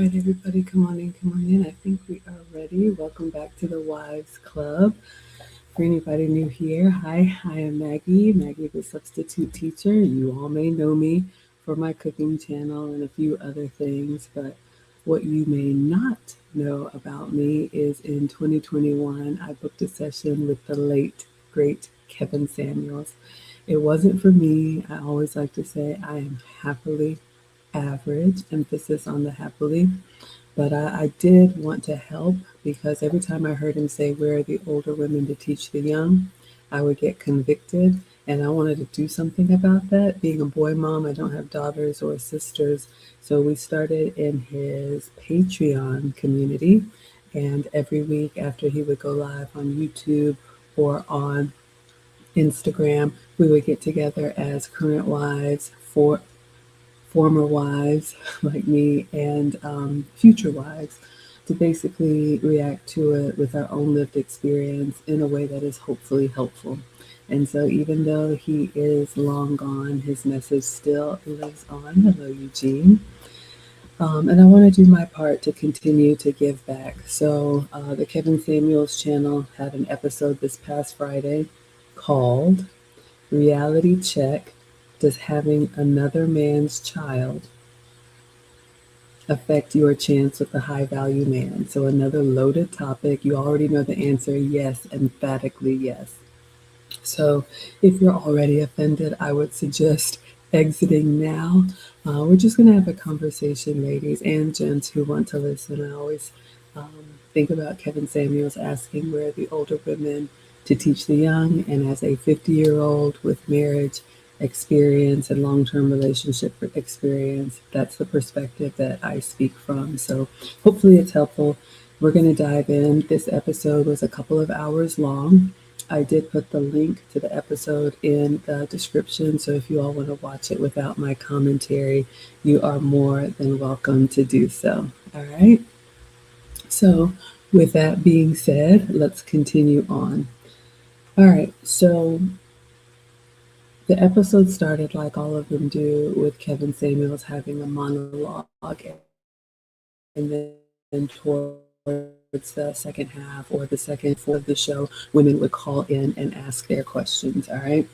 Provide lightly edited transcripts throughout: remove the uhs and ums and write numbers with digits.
right, everybody, come on in, come on in. I think we are ready. Welcome back to the Wives Club. For anybody new here, hi, I am Maggie, Maggie the substitute teacher. You all may know me for my cooking channel and a few other things, but what you may not know about me is in 2021, I booked a session with the late, great Kevin Samuels. It wasn't for me. I always like to say I am happily average, emphasis on the happily. But I did want to help because every time I heard him say, "Where are the older women to teach the young?" I would get convicted. And I wanted to do something about that. Being a boy mom, I don't have daughters or sisters. So we started in his Patreon community. And every week after he would go live on YouTube or on Instagram, we would get together as current wives for former wives like me and future wives to basically react to it with our own lived experience in a way that is hopefully helpful. And so, even though he is long gone, his message still lives on. Hello, Eugene. And I want to do my part to continue to give back. So, the Kevin Samuels channel had an episode this past Friday called Reality Check. Does having another man's child affect your chance with a high value man? So, another loaded topic. You already know the answer yes, emphatically yes. So, if you're already offended, I would suggest exiting now. We're just going to have a conversation, ladies and gents who want to listen. I always think about Kevin Samuels asking where are the older women to teach the young, and as a 50-year-old with marriage experience and long-term relationship experience, that's the perspective that I speak from. So hopefully it's helpful. We're going to dive in. This episode was a couple of hours long. I did put the link to the episode in the description, so if you all want to watch it without my commentary, you are more than welcome to do so. All right. So with that being said, let's continue on. All right. So the episode started like all of them do with Kevin Samuels having a monologue, and then towards the second half or the second fourth of the show, women would call in and ask their questions. All right.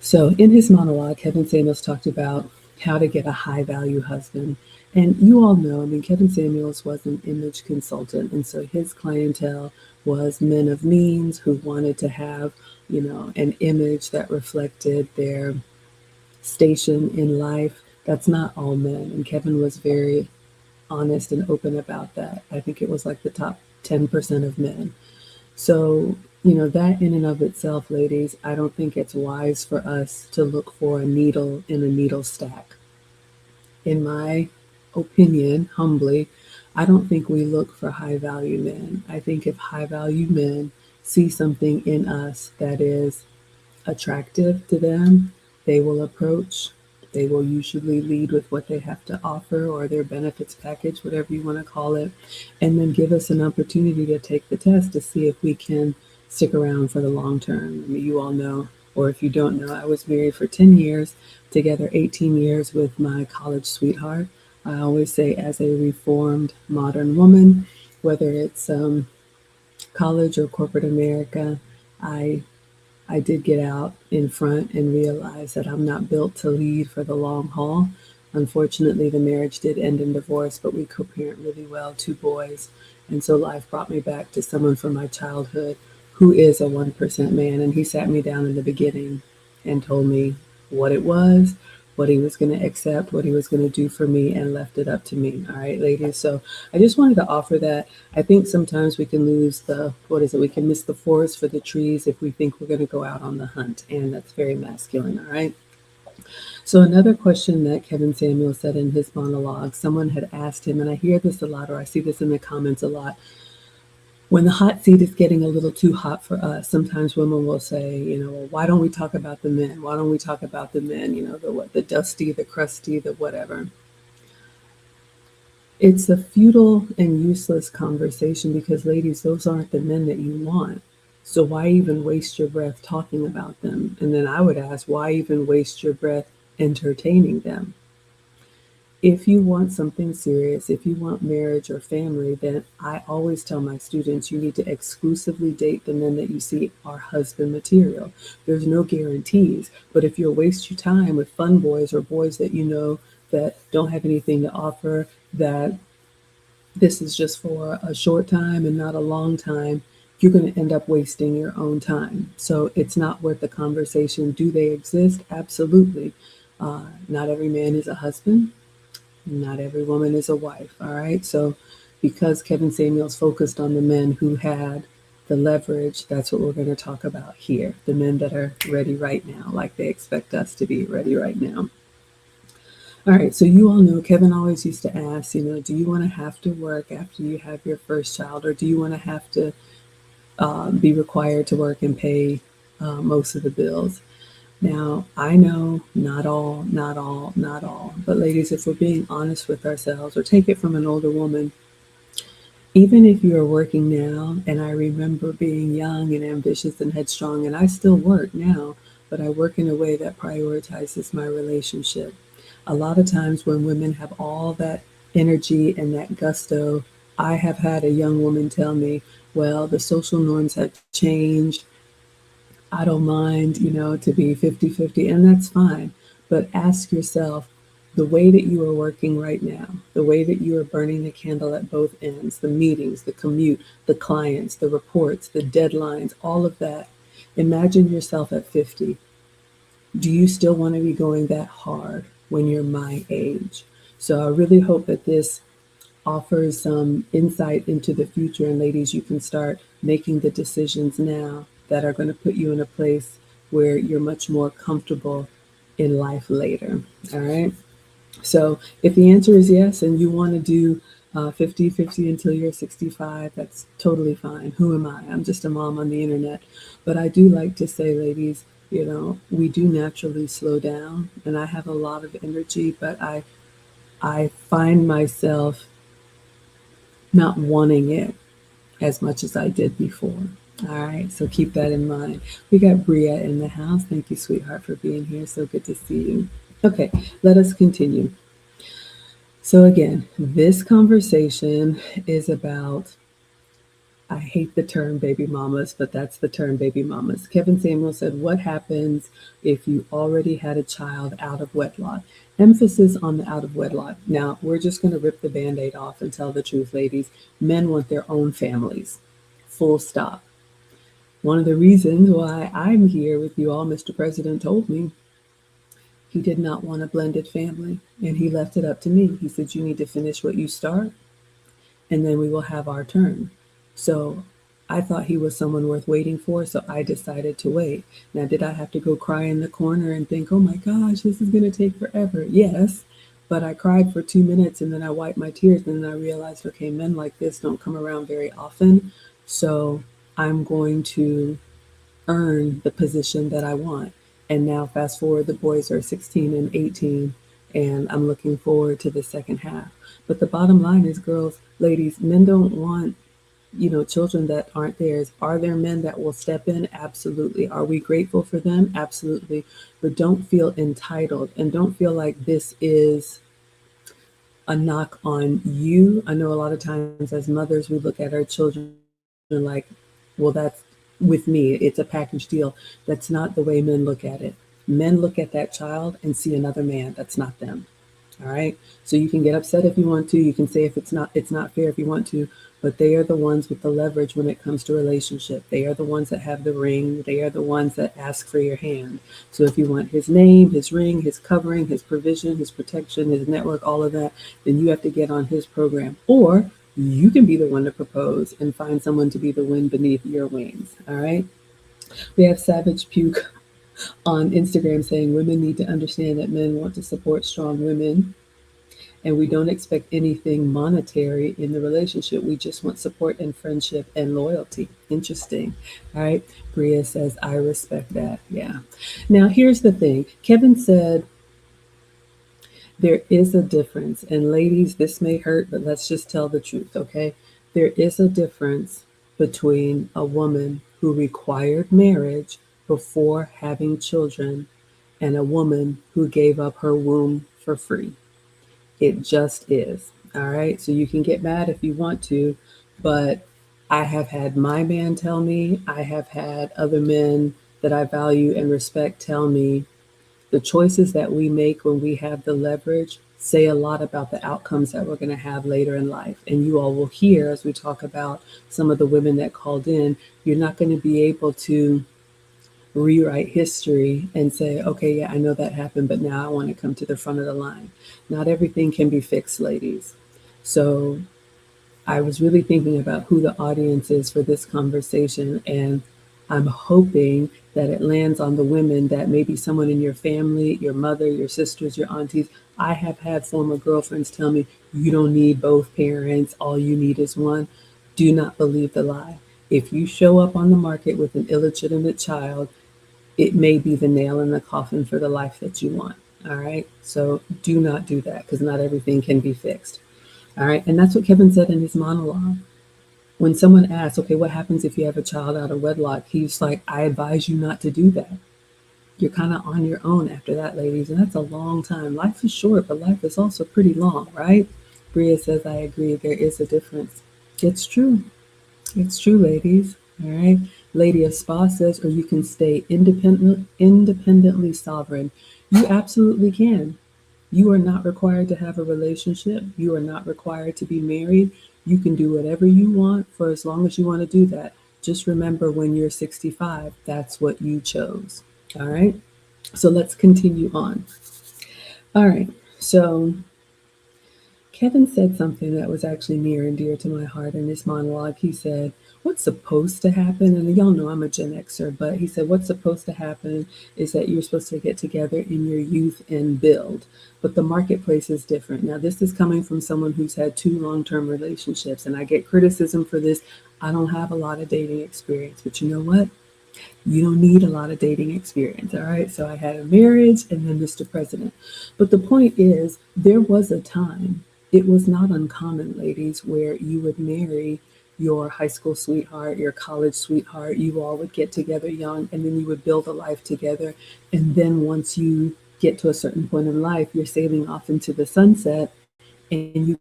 So in his monologue, Kevin Samuels talked about how to get a high value husband. And you all know, I mean, Kevin Samuels was an image consultant. And so his clientele was men of means who wanted to have, an image that reflected their station in life. That's not all men. And Kevin was very honest and open about that. I think it was like the top 10% of men. So, that in and of itself, ladies, I don't think it's wise for us to look for a needle in a needle stack. In my opinion, humbly, I don't think we look for high value men. I think if high value men see something in us that is attractive to them, they will approach. They will usually lead with what they have to offer or their benefits package, whatever you want to call it, and then give us an opportunity to take the test to see if we can stick around for the long term. I mean, you all know, or if you don't know, I was married for 10 years, together 18 years with my college sweetheart. I always say, as a reformed modern woman, whether it's college or corporate America, I I did get out in front and realize that I'm not built to lead for the long haul. Unfortunately, the marriage did end in divorce, but we co-parent really well, two boys. And so life brought me back to someone from my childhood who is a 1% man. And he sat me down in the beginning and told me what it was, what he was going to accept, what he was going to do for me, and left it up to me. All right, ladies. So I just wanted to offer that. I think sometimes we can lose we can miss the forest for the trees if we think we're going to go out on the hunt. And that's very masculine. All right. So another question that Kevin Samuel said in his monologue, someone had asked him, and I hear this a lot, or I see this in the comments a lot. When the hot seat is getting a little too hot for us, sometimes women will say, well, why don't we talk about the men? Why don't we talk about the men? The dusty, the crusty, the whatever. It's a futile and useless conversation because, ladies, those aren't the men that you want. So why even waste your breath talking about them? And then I would ask, why even waste your breath entertaining them? If you want something serious, if you want marriage or family, then I always tell my students you need to exclusively date the men that you see are husband material. There's no guarantees, but if you'll waste your time with fun boys or boys that you know that don't have anything to offer, that this is just for a short time and not a long time, you're going to end up wasting your own time. So it's not worth the conversation. Do they exist? Absolutely. Not every man is a husband. Not every woman is a wife. All right. So because Kevin Samuels focused on the men who had the leverage, that's what we're going to talk about here. The men that are ready right now, like they expect us to be ready right now. All right, so you all know Kevin always used to ask, do you want to have to work after you have your first child, or do you want to have to be required to work and pay most of the bills? Now, I know not all, not all, not all, but ladies, if we're being honest with ourselves, or take it from an older woman, even if you are working now, and I remember being young and ambitious and headstrong, and I still work now, but I work in a way that prioritizes my relationship. A lot of times when women have all that energy and that gusto, I have had a young woman tell me, well, the social norms have changed. I don't mind, to be 50-50, and that's fine. But ask yourself, the way that you are working right now, the way that you are burning the candle at both ends, the meetings, the commute, the clients, the reports, the deadlines, all of that. Imagine yourself at 50. Do you still want to be going that hard when you're my age? So I really hope that this offers some insight into the future. And ladies, you can start making the decisions now that are going to put you in a place where you're much more comfortable in life later. All right. So if the answer is yes, and you want to do 50-50 until you're 65, that's totally fine. Who am I? I'm just a mom on the internet. But I do like to say, ladies, we do naturally slow down, and I have a lot of energy, but I find myself not wanting it as much as I did before. All right, so keep that in mind. We got Bria in the house. Thank you, sweetheart, for being here. So good to see you. Okay, let us continue. So again, this conversation is about, I hate the term baby mamas, but that's the term baby mamas. Kevin Samuel said, what happens if you already had a child out of wedlock? Emphasis on the out of wedlock. Now, we're just going to rip the Band-Aid off and tell the truth, ladies. Men want their own families. Full stop. One of the reasons why I'm here with you all, Mr. President told me, he did not want a blended family, and he left it up to me. He said, you need to finish what you start, and then we will have our turn. So I thought he was someone worth waiting for, so I decided to wait. Now, did I have to go cry in the corner and think, oh my gosh, this is going to take forever? Yes, but I cried for 2 minutes, and then I wiped my tears, and then I realized, okay, men like this don't come around very often, so I'm going to earn the position that I want. And now fast forward, the boys are 16 and 18, and I'm looking forward to the second half. But the bottom line is, girls, ladies, men don't want, children that aren't theirs. Are there men that will step in? Absolutely. Are we grateful for them? Absolutely. But don't feel entitled, and don't feel like this is a knock on you. I know a lot of times as mothers, we look at our children like, well, that's with me, it's a package deal. That's not the way men look at it. Men look at that child and see another man. That's not them. All right. So you can get upset if you want to. You can say if it's not fair if you want to, but they are the ones with the leverage when it comes to relationship. They are the ones that have the ring. They are the ones that ask for your hand. So if you want his name, his ring, his covering, his provision, his protection, his network, all of that, then you have to get on his program. Or you can be the one to propose and find someone to be the wind beneath your wings. All right. We have Savage Puke on Instagram saying women need to understand that men want to support strong women, and we don't expect anything monetary in the relationship. We just want support and friendship and loyalty. Interesting. All right. Bria says, I respect that. Yeah. Now, here's the thing. Kevin said, there is a difference. And ladies, this may hurt, but let's just tell the truth, okay? There is a difference between a woman who required marriage before having children and a woman who gave up her womb for free. It just is. All right. So you can get mad if you want to, but I have had my man tell me, I have had other men that I value and respect tell me the choices that we make when we have the leverage say a lot about the outcomes that we're going to have later in life. And you all will hear as we talk about some of the women that called in, you're not going to be able to rewrite history and say, okay, yeah, I know that happened, but now I want to come to the front of the line. Not everything can be fixed, ladies. So I was really thinking about who the audience is for this conversation, and I'm hoping that it lands on the women that maybe someone in your family, your mother, your sisters, your aunties. I have had former girlfriends tell me, you don't need both parents, all you need is one. Do not believe the lie. If you show up on the market with an illegitimate child, it may be the nail in the coffin for the life that you want. All right. So do not do that because not everything can be fixed. All right. And that's what Kevin said in his monologue. When someone asks, okay, what happens if you have a child out of wedlock? He's like, I advise you not to do that. You're kind of on your own after that, ladies. And that's a long time. Life is short, but life is also pretty long, right? Bria says, I agree. There is a difference. It's true. It's true, ladies. All right. Lady of Spa says, or you can stay independently sovereign. You absolutely can. You are not required to have a relationship. You are not required to be married. You can do whatever you want for as long as you want to do that. Just remember when you're 65, that's what you chose. All right. So let's continue on. All right. So Kevin said something that was actually near and dear to my heart in his monologue. He said, what's supposed to happen, and y'all know I'm a Gen Xer, but he said, what's supposed to happen is that you're supposed to get together in your youth and build. But the marketplace is different. Now, this is coming from someone who's had 2 long-term relationships, and I get criticism for this. I don't have a lot of dating experience, but you know what? You don't need a lot of dating experience, all right? So I had a marriage and then Mr. President. But the point is, there was a time, it was not uncommon, ladies, where you would marry your high school sweetheart, your college sweetheart. You all would get together young and then you would build a life together. And then once you get to a certain point in life, you're sailing off into the sunset and you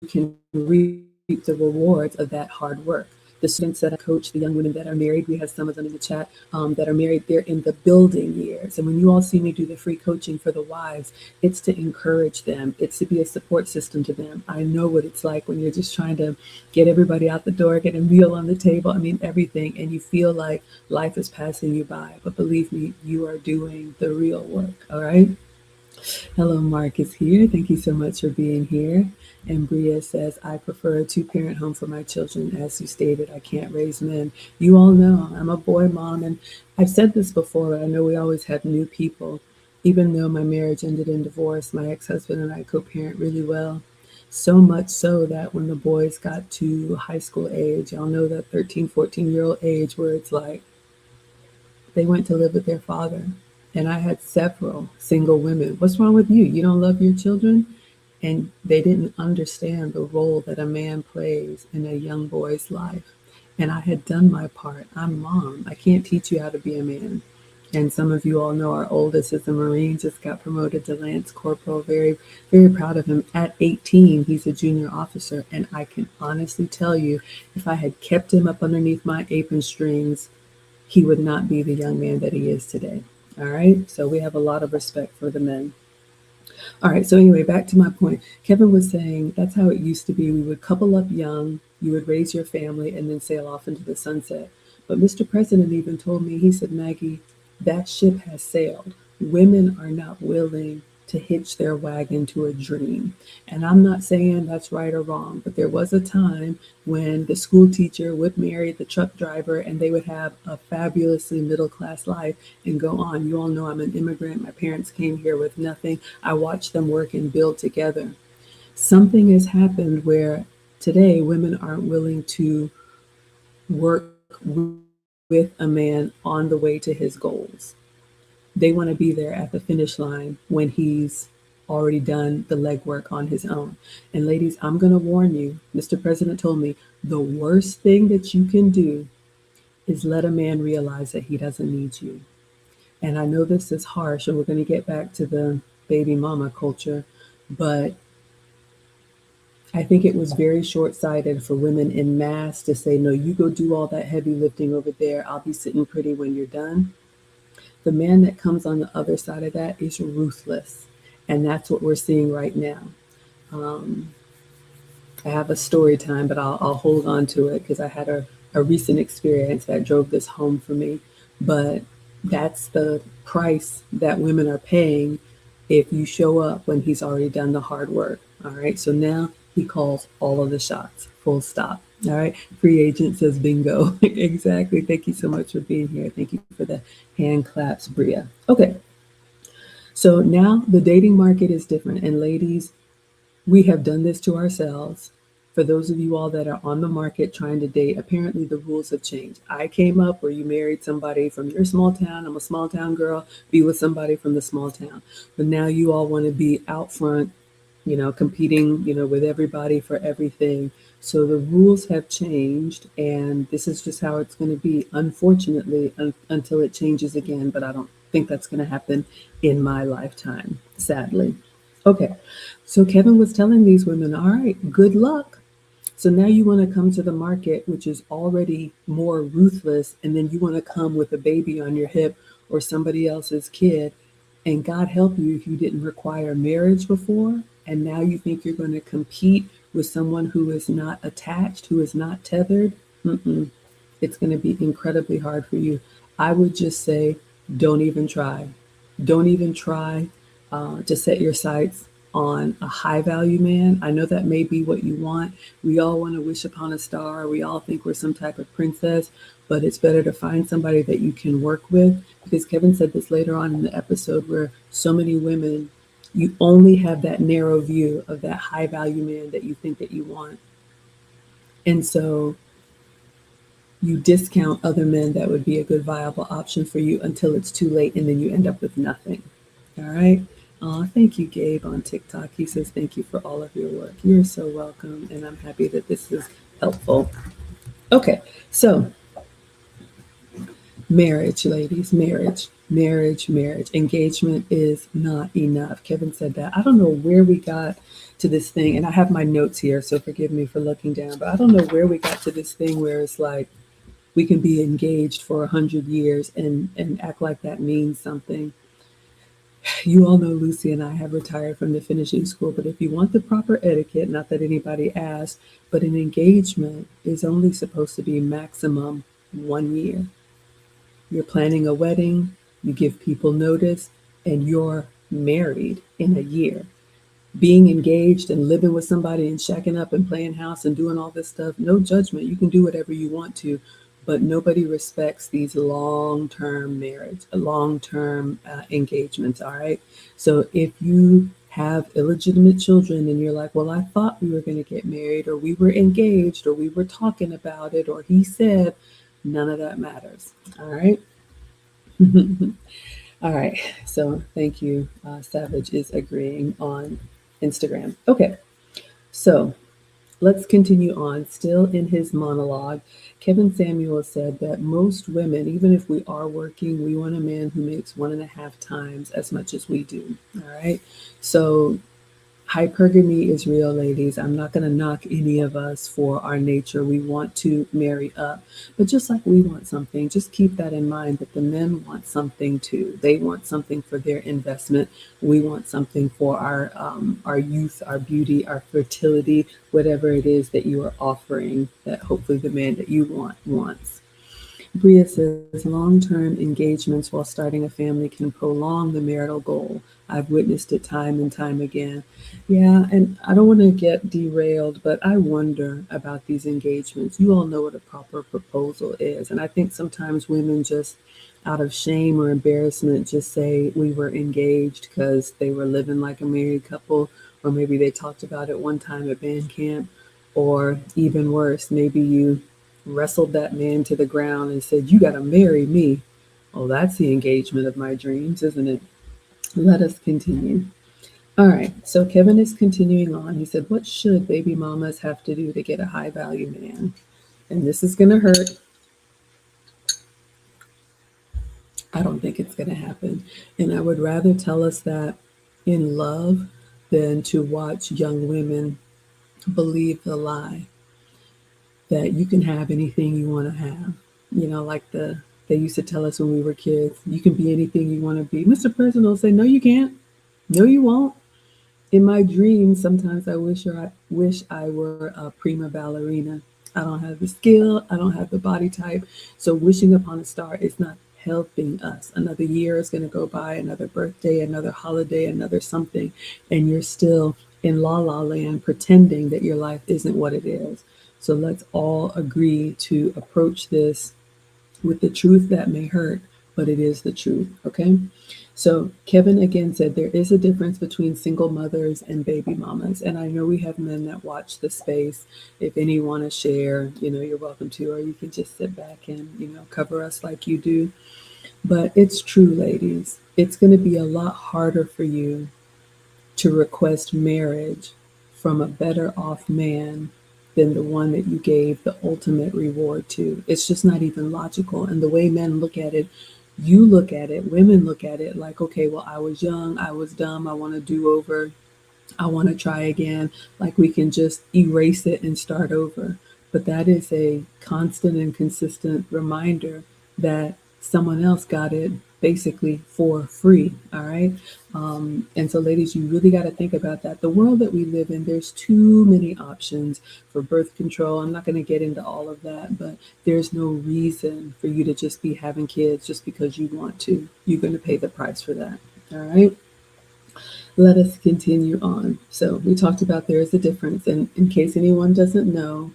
can reap the rewards of that hard work. The students that I coach, the young women that are married, we have some of them in the chat that are married, they're in the building years. And when you all see me do the free coaching for the wives, it's to encourage them. It's to be a support system to them. I know what it's like when you're just trying to get everybody out the door, get a meal on the table, I mean, everything. And you feel like life is passing you by. But believe me, you are doing the real work, all right? Hello, Mark is here. Thank you so much for being here. And Bria says, I prefer a 2-parent home for my children. As you stated, I can't raise men. You all know I'm a boy mom, and I've said this before, but I know we always have new people. Even though my marriage ended in divorce, my ex-husband and I co-parent really well. So much so that when the boys got to high school age, y'all know that 13, 14-year-old age where it's like they went to live with their father. And I had several single women. What's wrong with you? You don't love your children? And they didn't understand the role that a man plays in a young boy's life. And I had done my part. I'm mom. I can't teach you how to be a man. And some of you all know our oldest is a Marine, just got promoted to Lance Corporal. Very, very proud of him. At 18, he's a junior officer. And I can honestly tell you, if I had kept him up underneath my apron strings, he would not be the young man that he is today. All right. So we have a lot of respect for the men. All right. So anyway, back to my point. Kevin was saying that's how it used to be. We would couple up young, you would raise your family and then sail off into the sunset. But Mr. President even told me, he said, Maggie, that ship has sailed. Women are not willing to hitch their wagon to a dream. And I'm not saying that's right or wrong, but there was a time when the school teacher would marry the truck driver and they would have a fabulously middle class life and go on. You all know I'm an immigrant. My parents came here with nothing. I watched them work and build together. Something has happened where today women aren't willing to work with a man on the way to his goals. They want to be there at the finish line when he's already done the legwork on his own. And ladies, I'm going to warn you, Mr. President told me, the worst thing that you can do is let a man realize that he doesn't need you. And I know this is harsh, and we're going to get back to the baby mama culture, but I think it was very short sighted for women in mass to say, no, you go do all that heavy lifting over there. I'll be sitting pretty when you're done. The man that comes on the other side of that is ruthless. And that's what we're seeing right now. Um, I have a story time, but I'll hold on to it because I had a recent experience that drove this home for me. But that's the price that women are paying if you show up when he's already done the hard work. All right. So now he calls all of the shots, full stop. All right. Free agent says bingo. Exactly. Thank you so much for being here. Thank you for the hand claps, Bria. Okay. So now the dating market is different. And ladies, we have done this to ourselves. For those of you all that are on the market trying to date, apparently the rules have changed. I came up where you married somebody from your small town. I'm a small town girl, be with somebody from the small town. But now you all want to be out front, competing, with everybody for everything. So the rules have changed, and this is just how it's going to be, unfortunately, until it changes again. But I don't think that's going to happen in my lifetime, sadly. Okay, so Kevin was telling these women, all right, good luck. So now you want to come to the market, which is already more ruthless, and then you want to come with a baby on your hip or somebody else's kid. And God help you if you didn't require marriage before, and now you think you're going to compete with someone who is not attached, who is not tethered. Mm-mm. It's going to be incredibly hard for you. I would just say, don't even try. Don't even try to set your sights on a high value man. I know that may be what you want. We all want to wish upon a star. We all think we're some type of princess, but it's better to find somebody that you can work with, because Kevin said this later on in the episode where so many women, you only have that narrow view of that high value man that you think that you want. And so you discount other men that would be a good viable option for you until it's too late, and then you end up with nothing. All right. Thank you, Gabe, on TikTok. He says, thank you for all of your work. You're so welcome. And I'm happy that this is helpful. Okay. So, marriage, ladies, marriage. Engagement is not enough. Kevin said that. I don't know where we got to this thing. And I have my notes here, so forgive me for looking down. But I don't know where we got to this thing where it's like, we can be engaged for 100 years and act like that means something. You all know Lucy and I have retired from the finishing school, but if you want the proper etiquette, not that anybody asked, but an engagement is only supposed to be maximum 1 year. You're planning a wedding, you give people notice, and you're married in a year. Being engaged and living with somebody and shacking up and playing house and doing all this stuff, no judgment. You can do whatever you want to, but nobody respects these long-term marriage, long-term engagements. All right. So if you have illegitimate children and you're like, well, I thought we were going to get married, or we were engaged, or we were talking about it, or he said, none of that matters. All right. All right. So thank you. Savage is agreeing on Instagram. Okay. So let's continue on. Still in his monologue, Kevin Samuel said that most women, even if we are working, we want a man who makes 1.5 times as much as we do. All right. So hypergamy is real, ladies. I'm not going to knock any of us for our nature. We want to marry up. But just like we want something, just keep that in mind that the men want something too. They want something for their investment. We want something for our youth, our beauty, our fertility, whatever it is that you are offering that hopefully the man that you want wants. Bria says long-term engagements while starting a family can prolong the marital goal. I've witnessed it time and time again. Yeah, and I don't want to get derailed, but I wonder about these engagements. You all know what a proper proposal is. And I think sometimes women just out of shame or embarrassment just say we were engaged because they were living like a married couple, or maybe they talked about it one time at band camp, or even worse, maybe you wrestled that man to the ground and said, you got to marry me. Well, that's the engagement of my dreams, isn't it? Let us continue. All right, so Kevin is continuing on. He said, what should baby mamas have to do to get a high value man? And this is going to hurt. I don't think it's going to happen. And I would rather tell us that in love than to watch young women believe the lie that you can have anything you want to have. Like they used to tell us when we were kids, you can be anything you want to be. Mr. President will say, no, you can't. No, you won't. In my dreams, sometimes I wish I were a prima ballerina. I don't have the skill, I don't have the body type. So wishing upon a star is not helping us. Another year is going to go by, another birthday, another holiday, another something, and you're still in la la land pretending that your life isn't what it is. So let's all agree to approach this with the truth that may hurt, but it is the truth, okay? So Kevin again said there is a difference between single mothers and baby mamas. And I know we have men that watch the space. If any want to share, you're welcome to, or you can just sit back and, cover us like you do. But it's true, ladies. It's going to be a lot harder for you to request marriage from a better off man than the one that you gave the ultimate reward to. It's just not even logical. And the way men look at it, you look at it, women look at it like, okay, well, I was young, I was dumb, I want to do over. I want to try again. Like we can just erase it and start over. But that is a constant and consistent reminder that someone else got it basically for free. All right. And so, ladies, you really got to think about that. The world that we live in, there's too many options for birth control. I'm not going to get into all of that, but there's no reason for you to just be having kids just because you want to. You're going to pay the price for that. All right. Let us continue on. So we talked about there is a difference. And in case anyone doesn't know,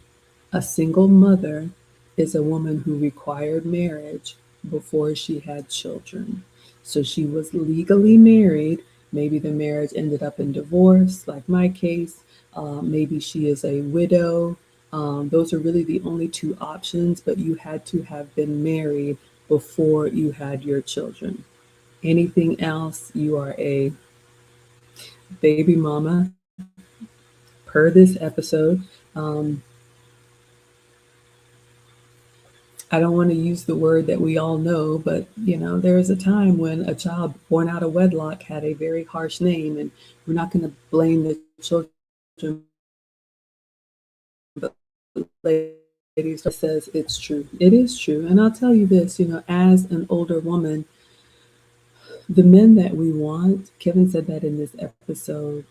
a single mother is a woman who required marriage before she had children. So she was legally married. Maybe the marriage ended up in divorce, like my case. Maybe she is a widow. Those are really the only two options, but you had to have been married before you had your children. Anything else, you are a baby mama per this episode. Um, I don't want to use the word that we all know, but there is a time when a child born out of wedlock had a very harsh name, and we're not going to blame the children, but ladies, says it's true. It is true. And I'll tell you this, as an older woman, the men that we want, Kevin said that in this episode,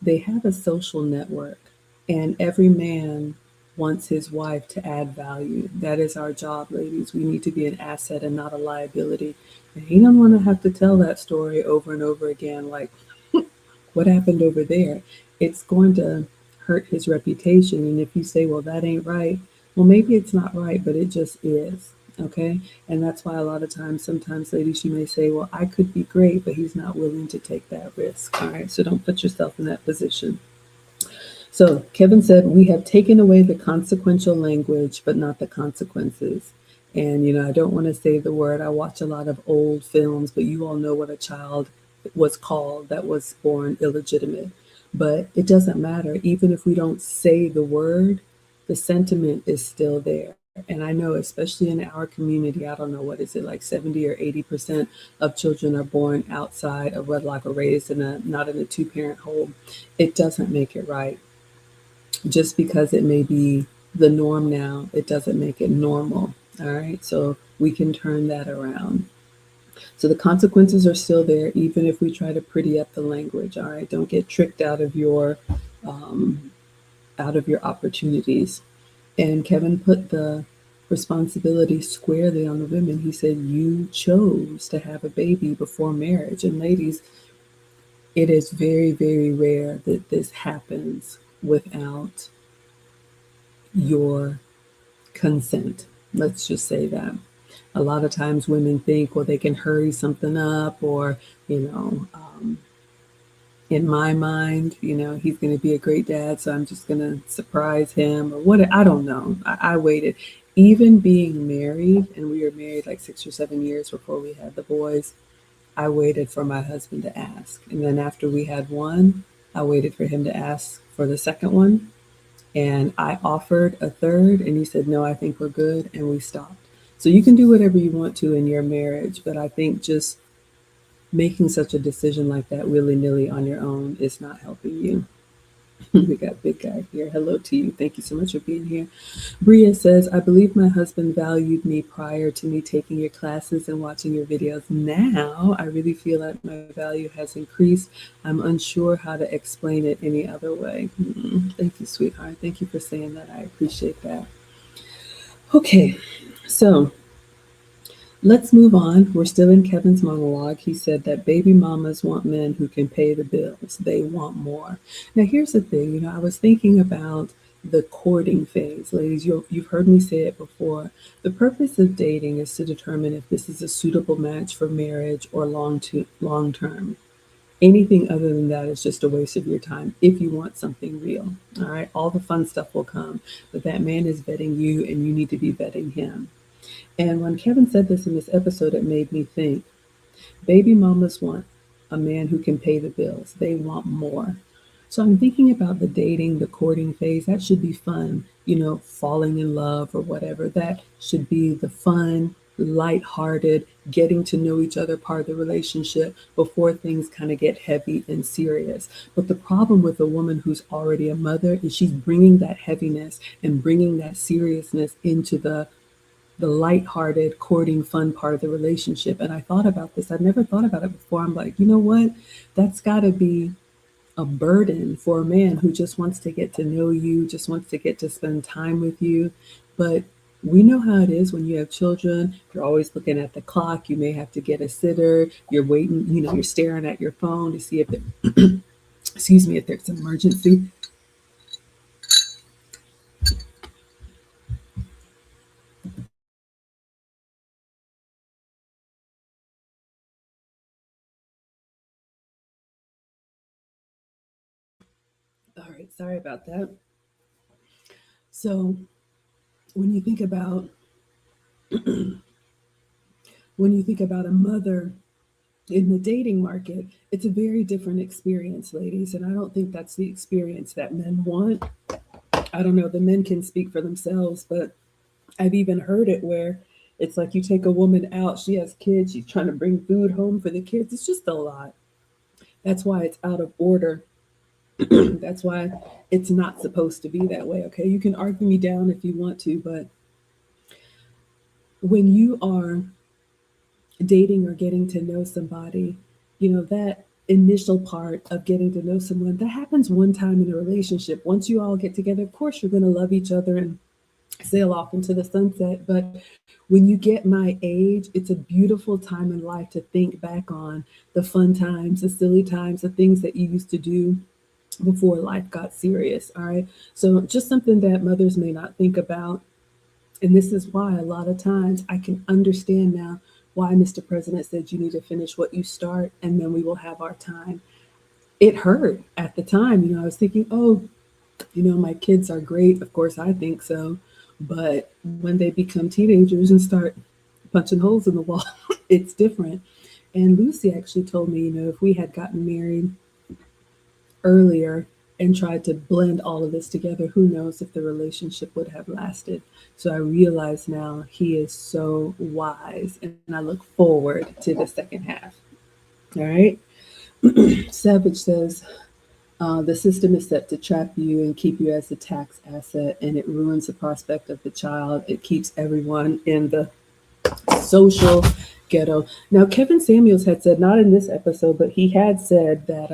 they have a social network, and every man wants his wife to add value. That is our job, ladies. We need to be an asset and not a liability. And he don't want to have to tell that story over and over again, like, what happened over there? It's going to hurt his reputation. And if you say, well, that ain't right, well, maybe it's not right, but it just is. Okay. And that's why a lot of times, sometimes, ladies, you may say, well, I could be great, but he's not willing to take that risk. All right. So don't put yourself in that position. So Kevin said, we have taken away the consequential language, but not the consequences. And, I don't want to say the word. I watch a lot of old films, but you all know what a child was called that was born illegitimate. But it doesn't matter. Even if we don't say the word, the sentiment is still there. And I know, especially in our community, I don't know, what is it, like 70 or 80% of children are born outside of wedlock or raised not in a two-parent home. It doesn't make it right. Just because it may be the norm now, it doesn't make it normal. All right. So we can turn that around. So the consequences are still there, even if we try to pretty up the language. All right. Don't get tricked out of your opportunities. And Kevin put the responsibility squarely on the women. He said, you chose to have a baby before marriage. And ladies, it is very, very rare that this happens without your consent. Let's just say that. A lot of times women think, well, they can hurry something up, or, in my mind, he's going to be a great dad, so I'm just going to surprise him, or what. I don't know. I waited. Even being married, and we were married like 6 or 7 years before we had the boys, I waited for my husband to ask. And then after we had one, I waited for him to ask for the second one. And I offered a third, and he said, no, I think we're good. And we stopped. So you can do whatever you want to in your marriage. But I think just making such a decision like that willy nilly on your own is not helping you. We got Big Guy here. Hello to you. Thank you so much for being here. Bria says, I believe my husband valued me prior to me taking your classes and watching your videos. Now I really feel like my value has increased. I'm unsure how to explain it any other way. Thank you, sweetheart. Thank you for saying that. I appreciate that. Okay, so let's move on. We're still in Kevin's monologue. He said that baby mamas want men who can pay the bills. They want more. Now, here's the thing. I was thinking about the courting phase. Ladies, you've heard me say it before. The purpose of dating is to determine if this is a suitable match for marriage or long term. Anything other than that is just a waste of your time if you want something real. All right. All the fun stuff will come, but that man is vetting you and you need to be vetting him. And when Kevin said this in this episode, it made me think baby mamas want a man who can pay the bills. They want more. So I'm thinking about the dating, the courting phase. That should be fun, falling in love or whatever. That should be the fun, light-hearted, getting to know each other part of the relationship before things kind of get heavy and serious. But the problem with a woman who's already a mother is she's bringing that heaviness and bringing that seriousness into the light-hearted courting fun part of the relationship. And I thought about this. I'd never thought about it before. I'm like, you know what? That's got to be a burden for a man who just wants to get to know you, just wants to get to spend time with you. But we know how it is when you have children. You're always looking at the clock. You may have to get a sitter. You're waiting, you're staring at your phone to see if excuse me, if there's an emergency. All right, sorry about that. So when you think about a mother in the dating market, it's a very different experience, ladies. And I don't think that's the experience that men want. I don't know, the men can speak for themselves, but I've even heard it where it's like you take a woman out, she has kids, she's trying to bring food home for the kids. It's just a lot. That's why it's out of order. That's why it's not supposed to be that way. Okay. You can argue me down if you want to, but when you are dating or getting to know somebody, that initial part of getting to know someone, that happens one time in a relationship. Once you all get together, of course, you're going to love each other and sail off into the sunset. But when you get my age, it's a beautiful time in life to think back on the fun times, the silly times, the things that you used to do before life got serious. All right. So just something that mothers may not think about. And this is why a lot of times I can understand now why Mr. President said you need to finish what you start and then we will have our time. It hurt at the time. I was thinking, oh, my kids are great. Of course, I think so. But when they become teenagers and start punching holes in the wall, it's different. And Lucy actually told me, if we had gotten married earlier and tried to blend all of this together, who knows if the relationship would have lasted. So I realize now he is so wise, and I look forward to the second half. All right. Savage says, the system is set to trap you and keep you as a tax asset, and it ruins the prospect of the child. It keeps everyone in the social ghetto. Now, Kevin Samuels had said, not in this episode, but he had said that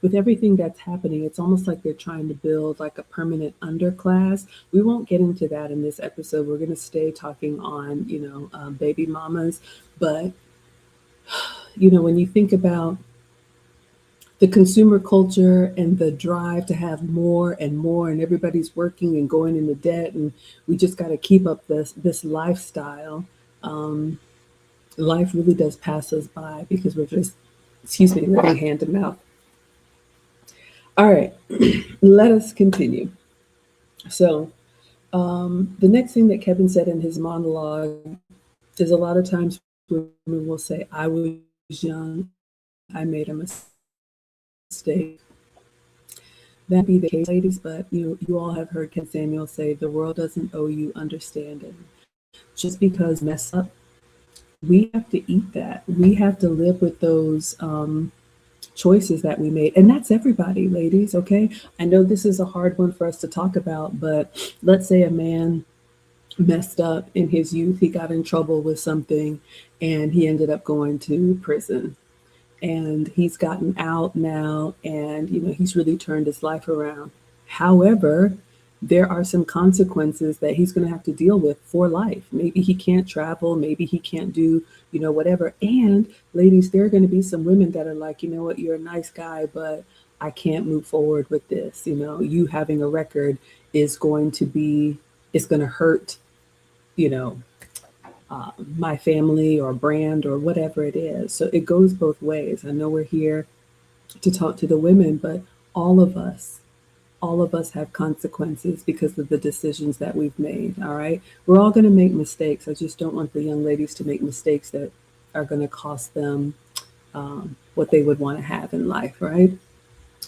with everything that's happening, it's almost like they're trying to build like a permanent underclass. We won't get into that in this episode. We're going to stay talking on, baby mamas. But, when you think about the consumer culture and the drive to have more and more, and everybody's working and going into debt, and we just got to keep up this lifestyle. Life really does pass us by because we're just, excuse me, living hand to mouth. All right, let us continue. So, the next thing that Kevin said in his monologue is a lot of times women will say, I was young, I made a mistake. That be the case, ladies, but you all have heard Ken Samuel say, the world doesn't owe you understanding. Just because mess up we have to eat that. We have to live with those choices that we made. And that's everybody, ladies, okay? I know this is a hard one for us to talk about, but let's say a man messed up in his youth, he got in trouble with something, and he ended up going to prison. And he's gotten out now, and he's really turned his life around. However, there are some consequences that he's going to have to deal with for life. Maybe he can't travel, maybe he can't do whatever. And ladies, there are going to be some women that are like, you know what, you're a nice guy, but I can't move forward with this. You having a record is going to be, it's going to hurt, you know my family or brand or whatever it is. So it goes both ways. I know we're here to talk to the women, but all of us, all of us have consequences because of the decisions that we've made. All right. We're all going to make mistakes. I just don't want the young ladies to make mistakes that are going to cost them what they would want to have in life. Right.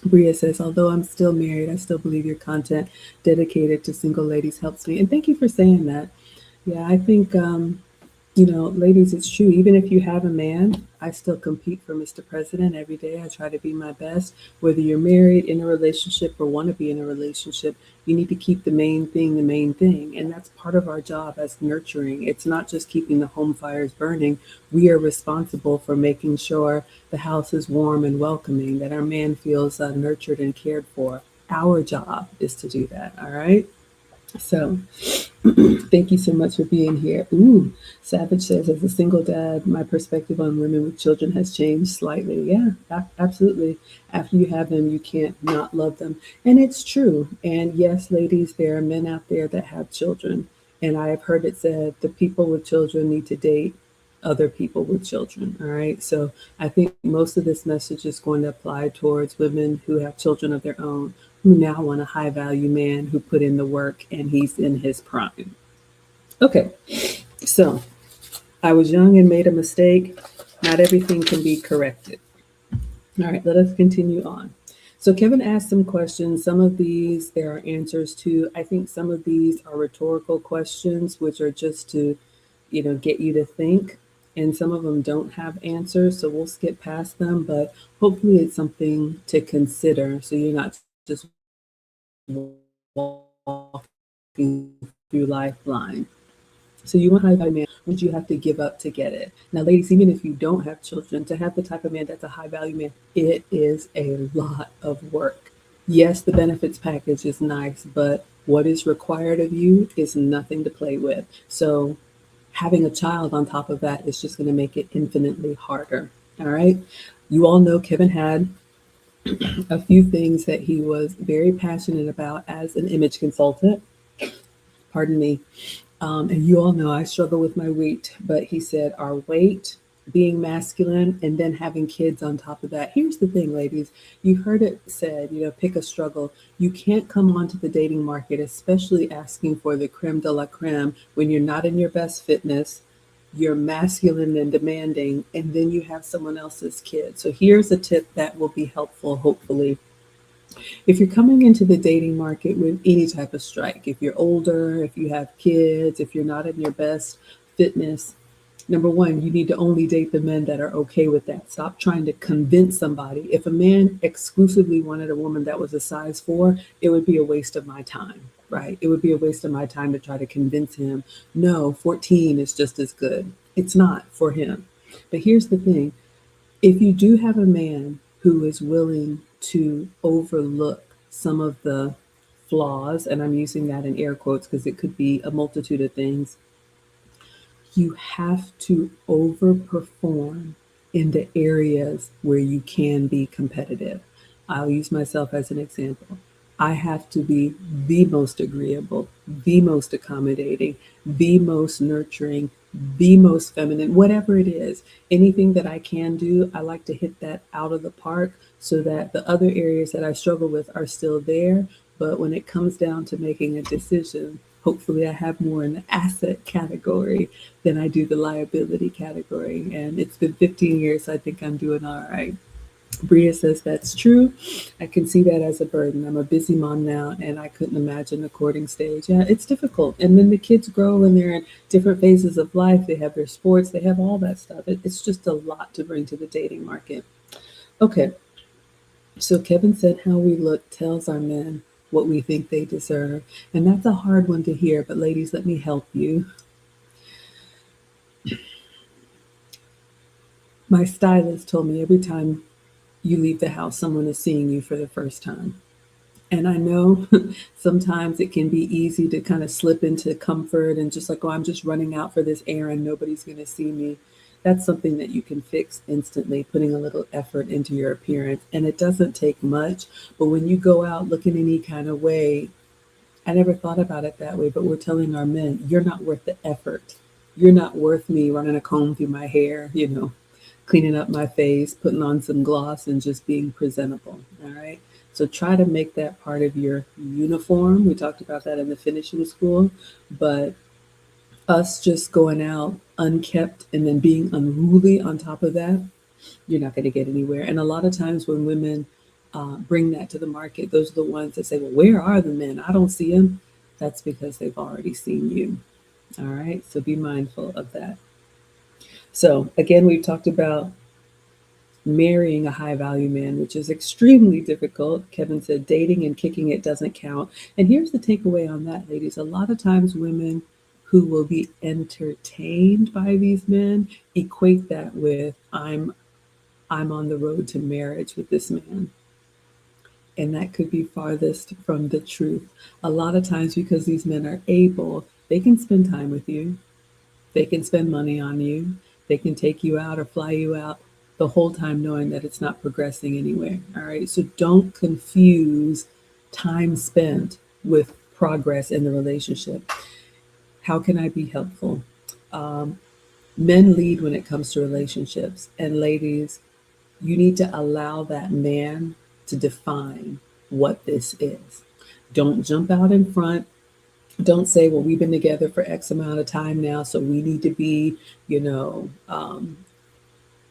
Bria says, although I'm still married, I still believe your content dedicated to single ladies helps me. And thank you for saying that. Yeah, I think ladies, it's true. Even if you have a man, I still compete for Mr. President every day. I try to be my best. Whether you're married, in a relationship, or want to be in a relationship, you need to keep the main thing the main thing. And that's part of our job as nurturing. It's not just keeping the home fires burning. We are responsible for making sure the house is warm and welcoming, that our man feels nurtured and cared for. Our job is to do that. All right. So, thank you so much for being here. Ooh, Savage says, as a single dad, my perspective on women with children has changed slightly. Yeah, absolutely. After you have them, you can't not love them. And it's true. And yes, ladies, there are men out there that have children. And I have heard it said the people with children need to date other people with children. All right. So I think most of this message is going to apply towards women who have children of their own, who now want a high value man who put in the work and he's in his prime. Okay. So I was young and made a mistake. Not everything can be corrected. All right. Let us continue on. So Kevin asked some questions. Some of these there are answers to. I think some of these are rhetorical questions, which are just to get you to think. And some of them don't have answers, so we'll skip past them, but hopefully it's something to consider so you're not just walking through life blind. So you want a high value man, what you have to give up to get it. Now, ladies, even if you don't have children, to have the type of man that's a high value man, it is a lot of work. Yes, the benefits package is nice, but what is required of you is nothing to play with. So having a child on top of that is just going to make it infinitely harder. All right. You all know Kevin had a few things that he was very passionate about as an image consultant. Pardon me. And you all know I struggle with my weight, but he said our weight, being masculine, and then having kids on top of that. Here's the thing, ladies. You've heard it said, pick a struggle. You can't come onto the dating market, especially asking for the creme de la creme, when you're not in your best fitness, you're masculine and demanding, and then you have someone else's kid. So here's a tip that will be helpful, hopefully. If you're coming into the dating market with any type of strike, if you're older, if you have kids, if you're not in your best fitness, number one, you need to only date the men that are okay with that. Stop trying to convince somebody. If a man exclusively wanted a woman that was a size 4, it would be a waste of my time, right? It would be a waste of my time to try to convince him, no, 14 is just as good. It's not for him. But here's the thing. If you do have a man who is willing to overlook some of the flaws, and I'm using that in air quotes because it could be a multitude of things, you have to overperform in the areas where you can be competitive. I'll use myself as an example. I have to be the most agreeable, the most accommodating, the most nurturing, the most feminine, whatever it is. Anything that I can do, I like to hit that out of the park so that the other areas that I struggle with are still there. But when it comes down to making a decision, hopefully I have more in the asset category than I do the liability category. And it's been 15 years, so I think I'm doing all right. Bria says that's true. I can see that as a burden. I'm a busy mom now, and I couldn't imagine the courting stage. Yeah, it's difficult. And then the kids grow and they're in different phases of life. They have their sports, they have all that stuff. It's just a lot to bring to the dating market. Okay, so Kevin said how we look tells our men what we think they deserve. And that's a hard one to hear, but ladies, let me help you. My stylist told me every time you leave the house, someone is seeing you for the first time. And I know sometimes it can be easy to kind of slip into comfort and just like, oh, I'm just running out for this errand. Nobody's going to see me. That's something that you can fix instantly, putting a little effort into your appearance. And it doesn't take much. But when you go out looking any kind of way, I never thought about it that way, but we're telling our men, you're not worth the effort. You're not worth me running a comb through my hair, cleaning up my face, putting on some gloss, and just being presentable. All right. So try to make that part of your uniform. We talked about that in the finishing school, but us just going out unkept and then being unruly on top of that, you're not going to get anywhere. And a lot of times when women bring that to the market, those are the ones that say, well, where are the men? I don't see them. That's because they've already seen you. All right. So be mindful of that. So again, we've talked about marrying a high value man, which is extremely difficult. Kevin said dating and kicking it doesn't count. And here's the takeaway on that, ladies. A lot of times women who will be entertained by these men equate that with I'm on the road to marriage with this man. And that could be farthest from the truth. A lot of times, because these men are able, they can spend time with you, they can spend money on you, they can take you out or fly you out the whole time knowing that it's not progressing anywhere. All right. So don't confuse time spent with progress in the relationship. How can I be helpful? Um, Men lead when it comes to relationships. And ladies, you need to allow that man to define what this is. Don't jump out in front. Don't say, well, we've been together for X amount of time now, so we need to be, you know,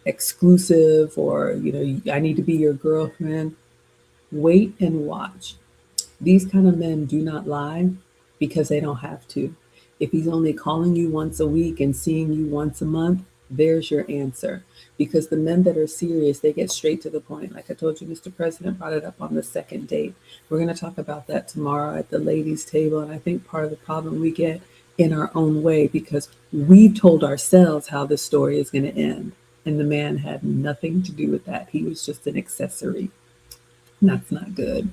exclusive, or, I need to be your girlfriend. Wait and watch. These kind of men do not lie because they don't have to. If he's only calling you once a week and seeing you once a month, there's your answer. Because the men that are serious, they get straight to the point. Like I told you, Mr. President brought it up on the second date. We're going to talk about that tomorrow at the ladies' table. And I think part of the problem we get in our own way because we've told ourselves how this story is going to end. And the man had nothing to do with that. He was just an accessory. That's not good.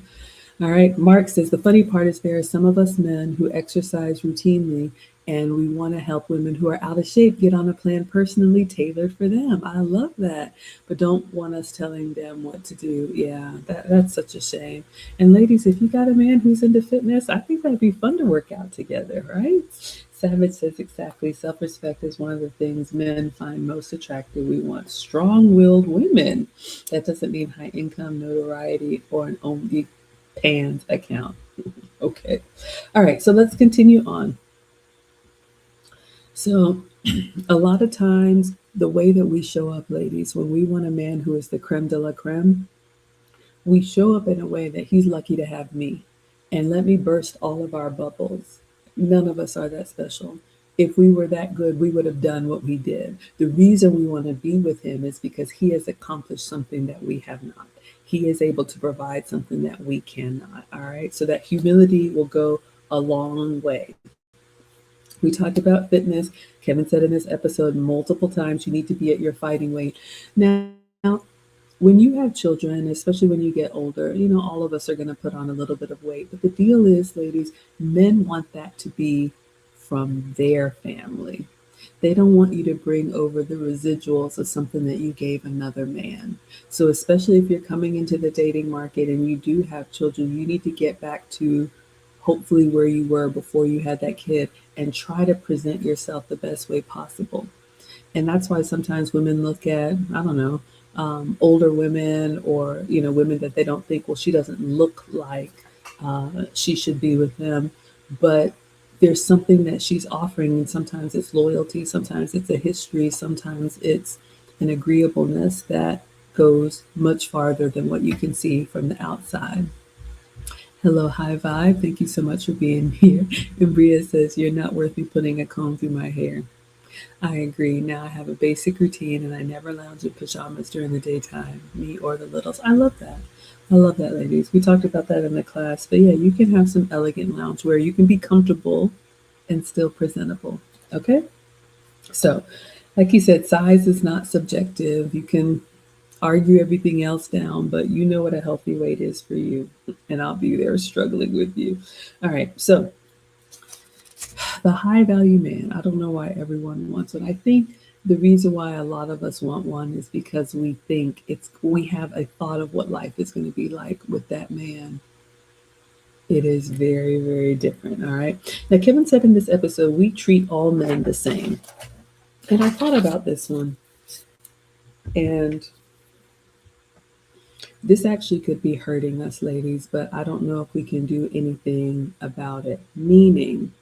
All right. Mark says the funny part is there are some of us men who exercise routinely and we want to help women who are out of shape get on a plan personally tailored for them. I love that. But don't want us telling them what to do. Yeah, that's such a shame. And ladies, if you got a man who's into fitness, I think that'd be fun to work out together, right? Savage says exactly. Self respect is one of the things men find most attractive. We want strong willed women. That doesn't mean high income, notoriety, or an only pans account. Okay. All right. So let's continue on. So, a lot of times, the way that we show up, ladies, when we want a man who is the creme de la creme, we show up in a way that he's lucky to have me. And let me burst all of our bubbles. None of us are that special. If we were that good, we would have done what we did. The reason we want to be with him is because he has accomplished something that we have not. He is able to provide something that we cannot. All right. So that humility will go a long way. We talked about fitness. Kevin said in this episode multiple times you need to be at your fighting weight. Now, when you have children, especially when you get older, all of us are going to put on a little bit of weight. But the deal is, ladies, men want that to be from their family. They don't want you to bring over the residuals of something that you gave another man. So, especially if you're coming into the dating market and you do have children, you need to get back to hopefully where you were before you had that kid and try to present yourself the best way possible. And that's why sometimes women look at, I don't know, older women or, women that they don't think, well, she doesn't look like she should be with him. But there's something that she's offering. And sometimes it's loyalty, sometimes it's a history, sometimes it's an agreeableness that goes much farther than what you can see from the outside. Hello, high vibe. Thank you so much for being here. And Bria says, "You're not worth me putting a comb through my hair." I agree. Now I have a basic routine and I never lounge in pajamas during the daytime, me or the littles. I love that. I love that, ladies. We talked about that in the class. But yeah, you can have some elegant lounge where you can be comfortable and still presentable. Okay? So, like you said, size is not subjective. You can argue everything else down, but you know what a healthy weight is for you. And I'll be there struggling with you. All right. So, the high value man, I don't know why everyone wants one. I think the reason why a lot of us want one is because we have a thought of what life is going to be like with that man. It is very, very different. All right. Now, Kevin said in this episode, we treat all men the same. And I thought about this one. And this actually could be hurting us, ladies, but I don't know if we can do anything about it. Meaning,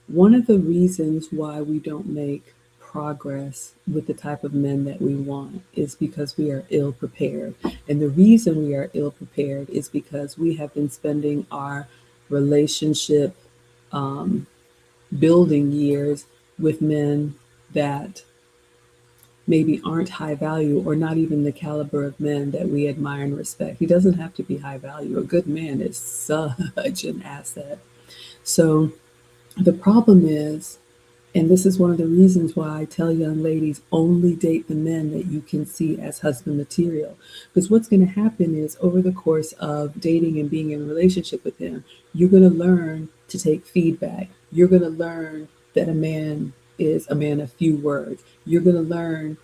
one of the reasons why we don't make progress with the type of men that we want is because we are ill prepared. And the reason we are ill prepared is because we have been spending our relationship um, building years with men that maybe aren't high value or not even the caliber of men that we admire and respect. He doesn't have to be high value. A good man is such an asset. So the problem is, and this is one of the reasons why I tell young ladies only date the men that you can see as husband material. Because what's going to happen is over the course of dating and being in a relationship with him, you're going to learn to take feedback. You're going to learn that a man is a man of few words. You're going to learn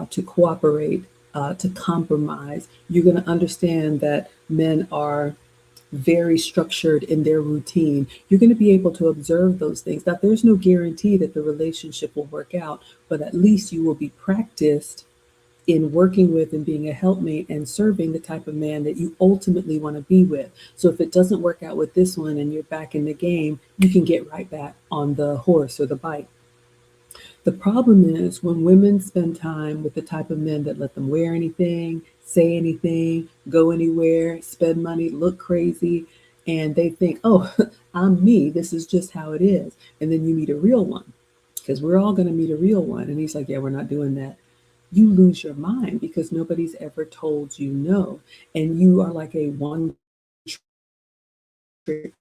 to cooperate, to compromise. You're going to understand that men are very structured in their routine. You're going to be able to observe those things. Now, there's no guarantee that the relationship will work out, but at least you will be practiced in working with and being a helpmate and serving the type of man that you ultimately want to be with. So if it doesn't work out with this one and you're back in the game, you can get right back on the horse or the bike. The problem is when women spend time with the type of men that let them wear anything, say anything, go anywhere, spend money, look crazy, and they think, oh, I'm me. This is just how it is. And then you meet a real one because we're all going to meet a real one. And he's like, yeah, we're not doing that. You lose your mind because nobody's ever told you no. And you are like a one trick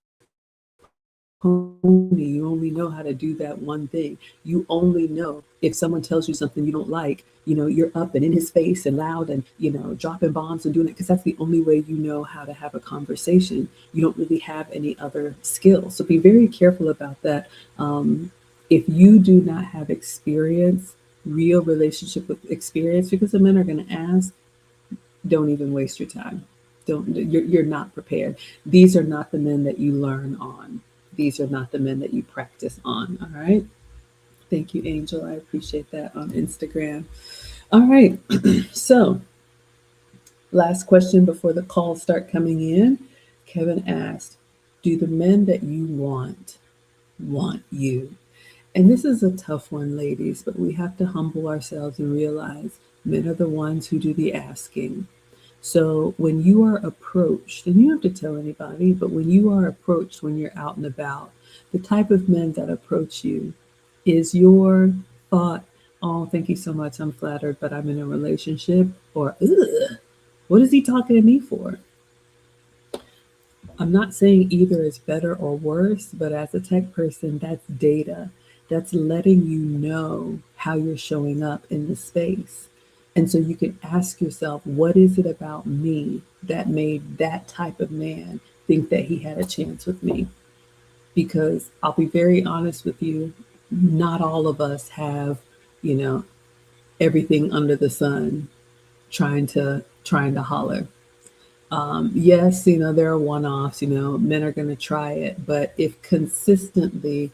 pony. You only know how to do that one thing. You only know if someone tells you something you don't like, you're up and in his face and loud and, dropping bombs and doing it because that's the only way you know how to have a conversation. You don't really have any other skills. So be very careful about that. If you do not have experience, real relationship with experience, because the men are going to ask, don't even waste your time. You're not prepared. These are not the men that you learn on. These are not the men that you practice on. All right. Thank you, Angel. I appreciate that on Instagram. All right. So, last question before the calls start coming in. Kevin asked, do the men that you want you? And this is a tough one, ladies, but we have to humble ourselves and realize men are the ones who do the asking. So when you are approached, and you don't have to tell anybody, but when you are approached when you're out and about, the type of men that approach you, is your thought, oh, thank you so much, I'm flattered, but I'm in a relationship, or, ugh, what is he talking to me for? I'm not saying either is better or worse, but as a tech person, that's data. That's letting you know how you're showing up in the space. And so you can ask yourself, what is it about me that made that type of man think that he had a chance with me? Because I'll be very honest with you, not all of us have, you know, everything under the sun trying to holler. Yes, there are one-offs, men are going to try it, but if consistently,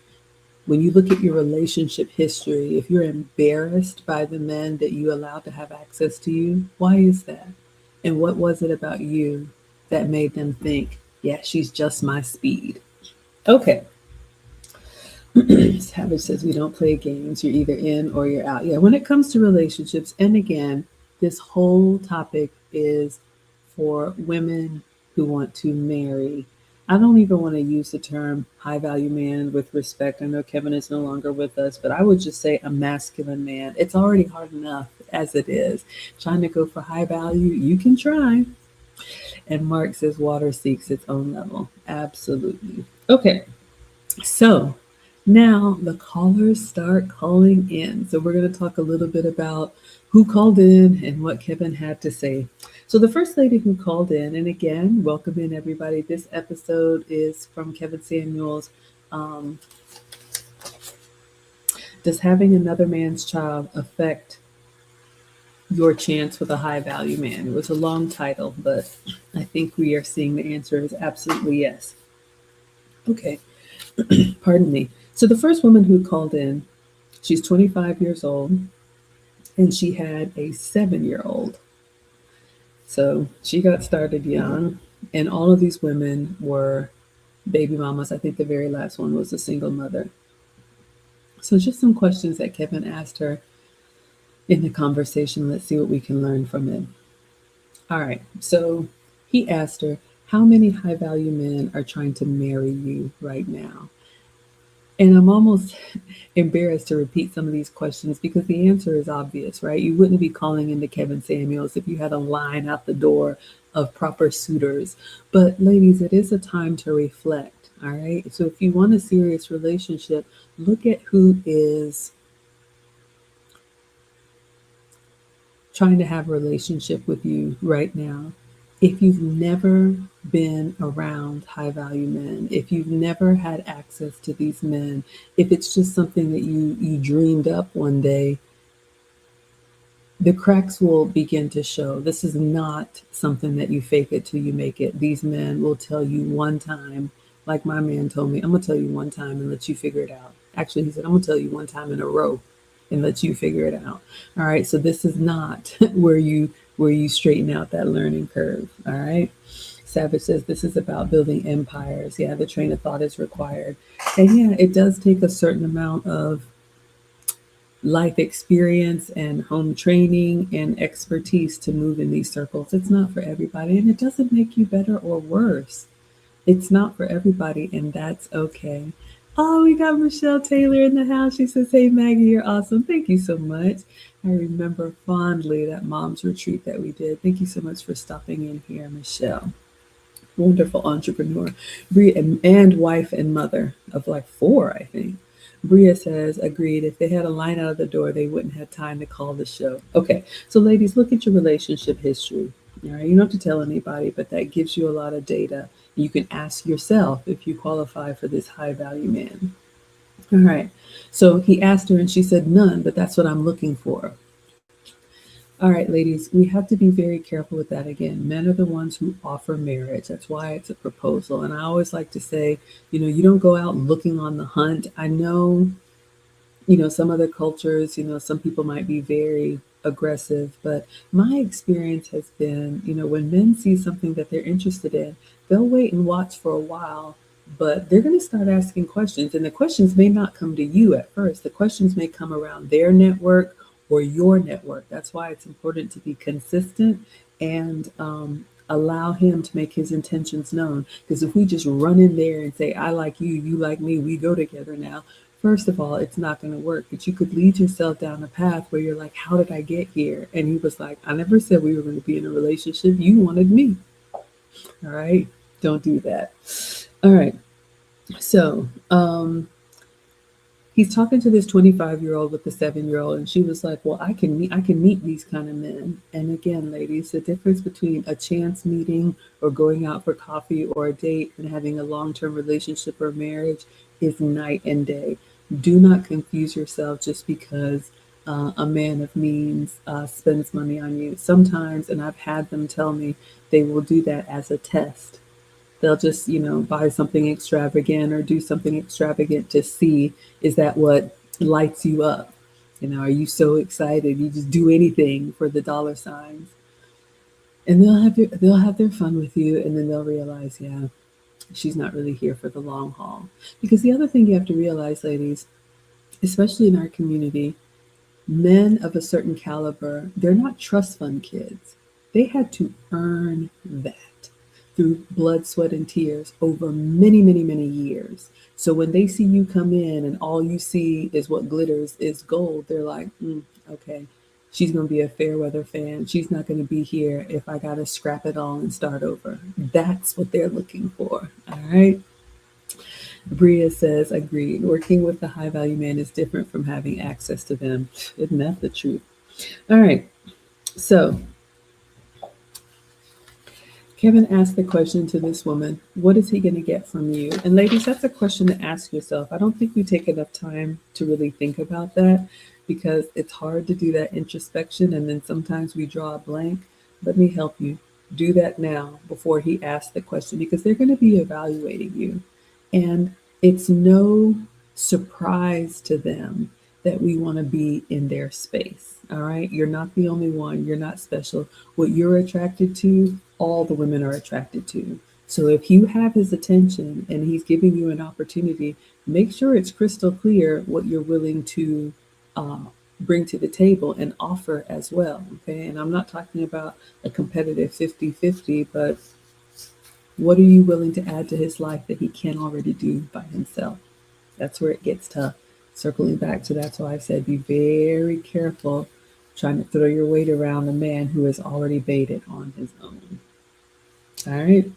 when you look at your relationship history, if you're embarrassed by the men that you allow to have access to you, why is that? And what was it about you that made them think, yeah, she's just my speed? Okay. Savage says we don't play games. You're either in or you're out. Yeah, when it comes to relationships, and again, This whole topic is for women who want to marry. I don't even want to use the term high value man with respect. I know Kevin is no longer with us, but I would just say a masculine man. It's already hard enough as it is. Trying to go for high value, you can try. And Mark says water seeks its own level. Absolutely. Okay, so now the callers start calling in. So we're going to talk a little bit about who called in and what Kevin had to say. So the first lady who called in, and again, welcome in everybody. This episode is from Kevin Samuels. Um, Does having another man's child affect your chance with a high value man? It was a long title, but I think we are seeing the answer is absolutely yes. Okay, pardon me. So the first woman who called in, she's 25 years old and she had a 7-year old. So she got started young, and all of these women were baby mamas. I think the very last one was a single mother. So just some questions that Kevin asked her in the conversation. Let's see what we can learn from it. All right. So he asked her, how many high value men are trying to marry you right now? And I'm almost embarrassed to repeat some of these questions because the answer is obvious, right? You wouldn't be calling into Kevin Samuels if you had a line out the door of proper suitors. But ladies, it is a time to reflect, all right? So if you want a serious relationship, look at who is trying to have a relationship with you right now. If you've never been around high value men, if you've never had access to these men, if it's just something that you dreamed up one day, the cracks will begin to show. This is not something that you fake it till you make it. These men will tell you one time, like my man told me, I'm gonna tell you one time and let you figure it out. Actually, he said, I'm gonna tell you one time in a row and let you figure it out. All right. So this is not where you straighten out that learning curve. All right. Savage says this is about building empires. Yeah, the train of thought is required. And yeah, it does take a certain amount of life experience and home training and expertise to move in these circles. It's not for everybody, and it doesn't make you better or worse. It's not for everybody, and that's okay. Oh, we got Michelle Taylor in the house. She says, hey, Maggie, you're awesome. Thank you so much. I remember fondly that mom's retreat that we did. Thank you so much for stopping in here, Michelle. Wonderful entrepreneur. Bria and wife and mother of like 4, I think. Bria says, agreed. If they had a line out of the door, they wouldn't have time to call the show. Okay, so ladies, look at your relationship history. All right, you don't have to tell anybody, but that gives you a lot of data. You can ask yourself if you qualify for this high value man. All right, so he asked her and she said none, but that's what I'm looking for. All right, ladies, we have to be very careful with that again. Men are the ones who offer marriage. That's why it's a proposal. And I always like to say, you don't go out looking on the hunt. I know, some other cultures, some people might be very aggressive, but my experience has been, when men see something that they're interested in, they'll wait and watch for a while, but they're going to start asking questions. And the questions may not come to you at first. The questions may come around their network or your network. That's why it's important to be consistent and allow him to make his intentions known. Because if we just run in there and say, I like you, you like me, we go together now, first of all, it's not going to work. But you could lead yourself down a path where you're like, how did I get here? And he was like, I never said we were going to be in a relationship. You wanted me. All right. Don't do that. All right. So, he's talking to this 25-year-old with the 7-year-old, and she was like, well, I can meet these kind of men. And again, ladies, the difference between a chance meeting or going out for coffee or a date and having a long-term relationship or marriage is night and day. Do not confuse yourself just because a man of means spends money on you. Sometimes, and I've had them tell me, they will do that as a test. They'll just, buy something extravagant or do something extravagant to see, is that what lights you up? Are you so excited? You just do anything for the dollar signs. And they'll have their fun with you, and then they'll realize, yeah, she's not really here for the long haul. Because the other thing you have to realize, ladies, especially in our community, Men of a certain caliber, they're not trust fund kids. They had to earn that through blood, sweat, and tears over many, many, many years. So when they see you come in and all you see is what glitters is gold, they're like, okay, she's going to be a fair weather fan. She's not going to be here if I got to scrap it all and start over. That's what they're looking for. All right. Bria says, agreed. Working with the high value man is different from having access to them. Isn't that the truth? All right. So Kevin asked the question to this woman, what is he going to get from you? And ladies, that's a question to ask yourself. I don't think we take enough time to really think about that because it's hard to do that introspection and then sometimes we draw a blank. Let me help you. Do that now before he asks the question because they're going to be evaluating you. And it's no surprise to them that we want to be in their space. All right. You're not the only one. You're not special. What you're attracted to, all the women are attracted to. So if you have his attention and he's giving you an opportunity, make sure it's crystal clear what you're willing to uh, bring to the table and offer as well. Okay. And I'm not talking about a competitive 50-50, but what are you willing to add to his life that he can't already do by himself? That's where it gets tough. Circling back to that's why I said be very careful trying to throw your weight around a man who has already baited on his own. All right.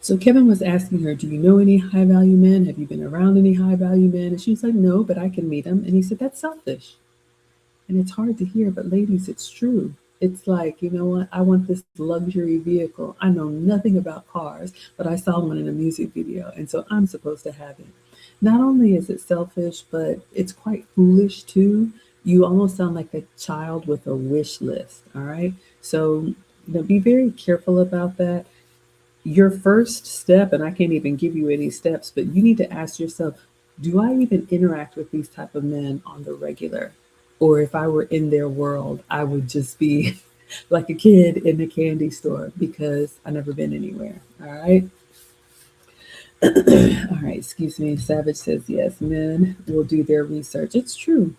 So Kevin was asking her, do you know any high value men? Have you been around any high value men? And she's like, no, but I can meet them. And he said, that's selfish. And it's hard to hear, but ladies, it's true. It's like, you know what? I want this luxury vehicle. I know nothing about cars, but I saw one in a music video. And so I'm supposed to have it. Not only is it selfish, but it's quite foolish too. You almost sound like a child with a wish list. All right. So, be very careful about that. Your first step, and I can't even give you any steps, but you need to ask yourself, do I even interact with these type of men on the regular? Or if I were in their world, I would just be like a kid in the candy store because I never been anywhere. All right. All right, excuse me. Savage says yes, men will do their research. It's true.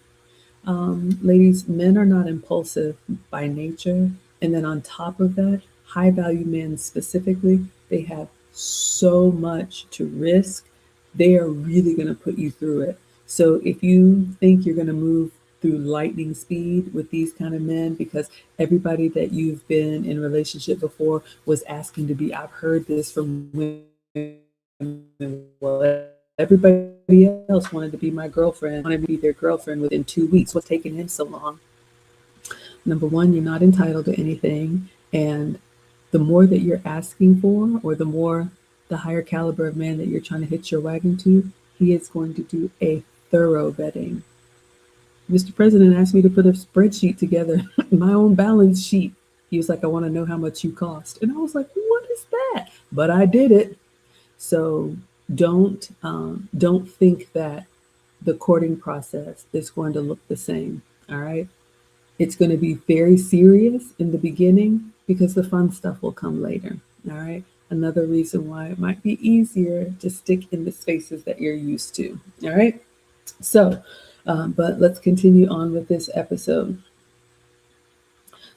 Ladies, men are not impulsive by nature. And then on top of that, high value men specifically, they have so much to risk. They are really going to put you through it. So if you think you're going to move through lightning speed with these kind of men because everybody that you've been in a relationship before was asking to be, I've heard this from women, well, everybody else wanted to be my girlfriend, wanted to be their girlfriend within 2 weeks. What's taking him so long? Number one, you're not entitled to anything. And the more that you're asking for, or the higher caliber of man that you're trying to hitch your wagon to, he is going to do a thorough vetting. Mr. President asked me to put a spreadsheet together, my own balance sheet. He was like, I want to know how much you cost. And I was like, what is that? But I did it. So don't think that the courting process is going to look the same. All right. It's going to be very serious in the beginning because the fun stuff will come later. All right. Another reason why it might be easier to stick in the spaces that you're used to. All right. So, but let's continue on with this episode.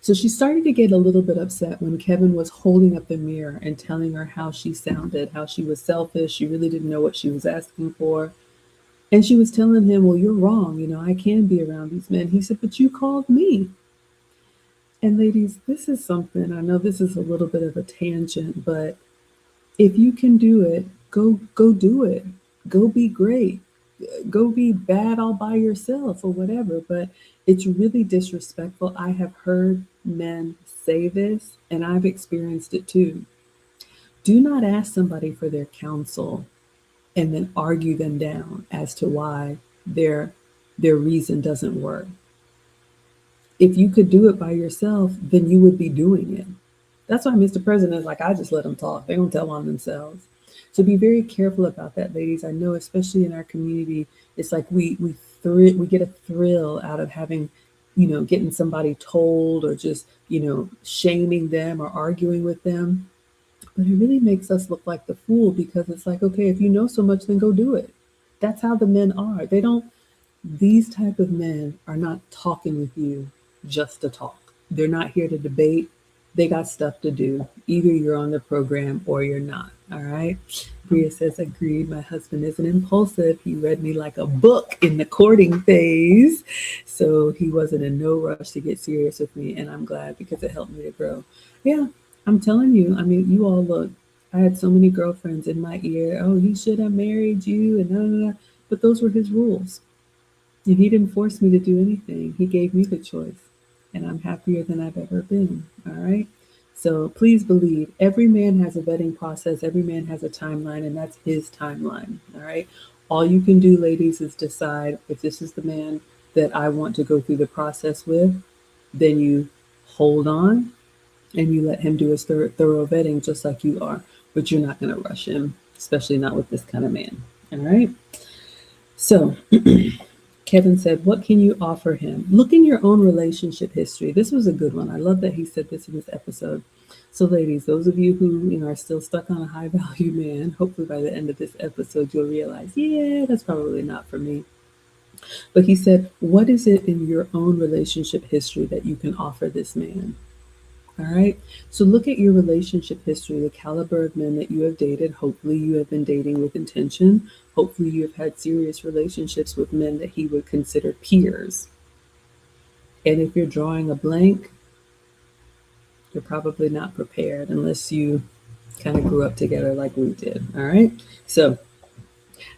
So she started to get a little bit upset when Kevin was holding up the mirror and telling her how she sounded, how she was selfish. She really didn't know what she was asking for. And she was telling him, well, you're wrong. I can be around these men. He said, but you called me. And ladies, this is something, I know this is a little bit of a tangent, but if you can do it, go do it. Go be great. Go be bad all by yourself or whatever. But it's really disrespectful. I have heard men say this, and I've experienced it too. Do not ask somebody for their counsel and then argue them down as to why their reason doesn't work. If you could do it by yourself, then you would be doing it. That's why Mr. President is like, I just let them talk. They don't tell on themselves. So be very careful about that, ladies. I know, especially in our community, it's like we get a thrill out of having, getting somebody told or just, shaming them or arguing with them. But it really makes us look like the fool because it's like, okay, if you know so much, then go do it. That's how the men are. These type of men are not talking with you just to talk. They're not here to debate. They got stuff to do. Either you're on the program or you're not. All right. Bria says, agreed. My husband isn't impulsive. He read me like a book in the courting phase. So he wasn't in no rush to get serious with me. And I'm glad because it helped me to grow. Yeah, I'm telling you. I mean, you all look. I had so many girlfriends in my ear. Oh, he should have married you. And blah, blah, blah. But those were his rules. And he didn't force me to do anything. He gave me the choice. And I'm happier than I've ever been. All right. So please believe every man has a vetting process, every man has a timeline, and that's his timeline. All right. All you can do, ladies, is decide if this is the man that I want to go through the process with, then you hold on and you let him do his thorough vetting just like you are. But you're not going to rush him, especially not with this kind of man. All right. So Kevin said, what can you offer him? Look in your own relationship history. This was a good one. I love that he said this in this episode. So ladies, those of you who are still stuck on a high value man, hopefully by the end of this episode, you'll realize, yeah, that's probably not for me. But he said, what is it in your own relationship history that you can offer this man? All right. So look at your relationship history, the caliber of men that you have dated. Hopefully, you have been dating with intention. Hopefully, you have had serious relationships with men that he would consider peers. And if you're drawing a blank, you're probably not prepared unless you kind of grew up together like we did. All right. So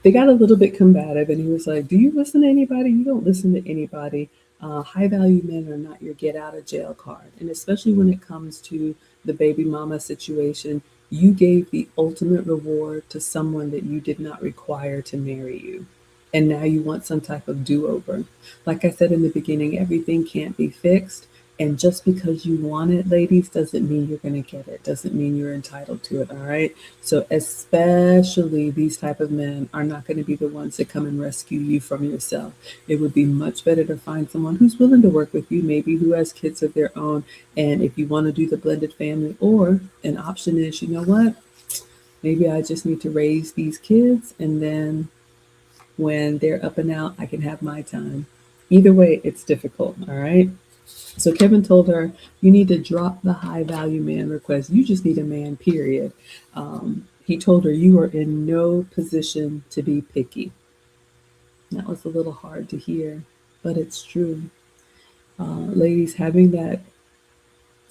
they got a little bit combative, and he was like, do you listen to anybody? You don't listen to anybody. High value men are not your get out of jail card. And especially when it comes to the baby mama situation, you gave the ultimate reward to someone that you did not require to marry you. And now you want some type of do over. Like I said in the beginning, everything can't be fixed. And just because you want it, ladies, doesn't mean you're going to get it. Doesn't mean you're entitled to it. All right. So especially these type of men are not going to be the ones that come and rescue you from yourself. It would be much better to find someone who's willing to work with you, maybe who has kids of their own. And if you want to do the blended family, or an option is, you know what? Maybe I just need to raise these kids, and then when they're up and out, I can have my time. Either way, it's difficult. All right. So Kevin told her, you need to drop the high value man request. You just need a man, period. He told her, you are in no position to be picky. That was a little hard to hear, but it's true. Ladies, having that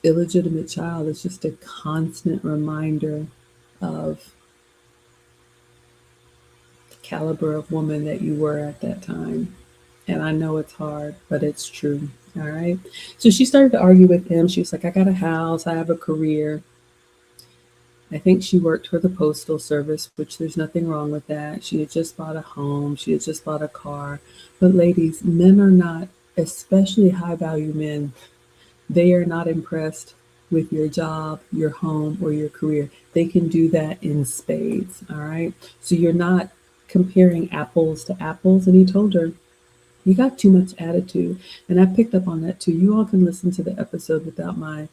illegitimate child is just a constant reminder of the caliber of woman that you were at that time. And I know it's hard, but it's true. All right. So she started to argue with him. She was like, I got a house, I have a career. I think she worked for the postal service, which there's nothing wrong with that. She had just bought a home, she had just bought a car. But ladies, men are not, especially high value men, they are not impressed with your job, your home, or your career. They can do that in spades. All right. So you're not comparing apples to apples. And he told her, you got too much attitude. And I picked up on that too. You all can listen to the episode without my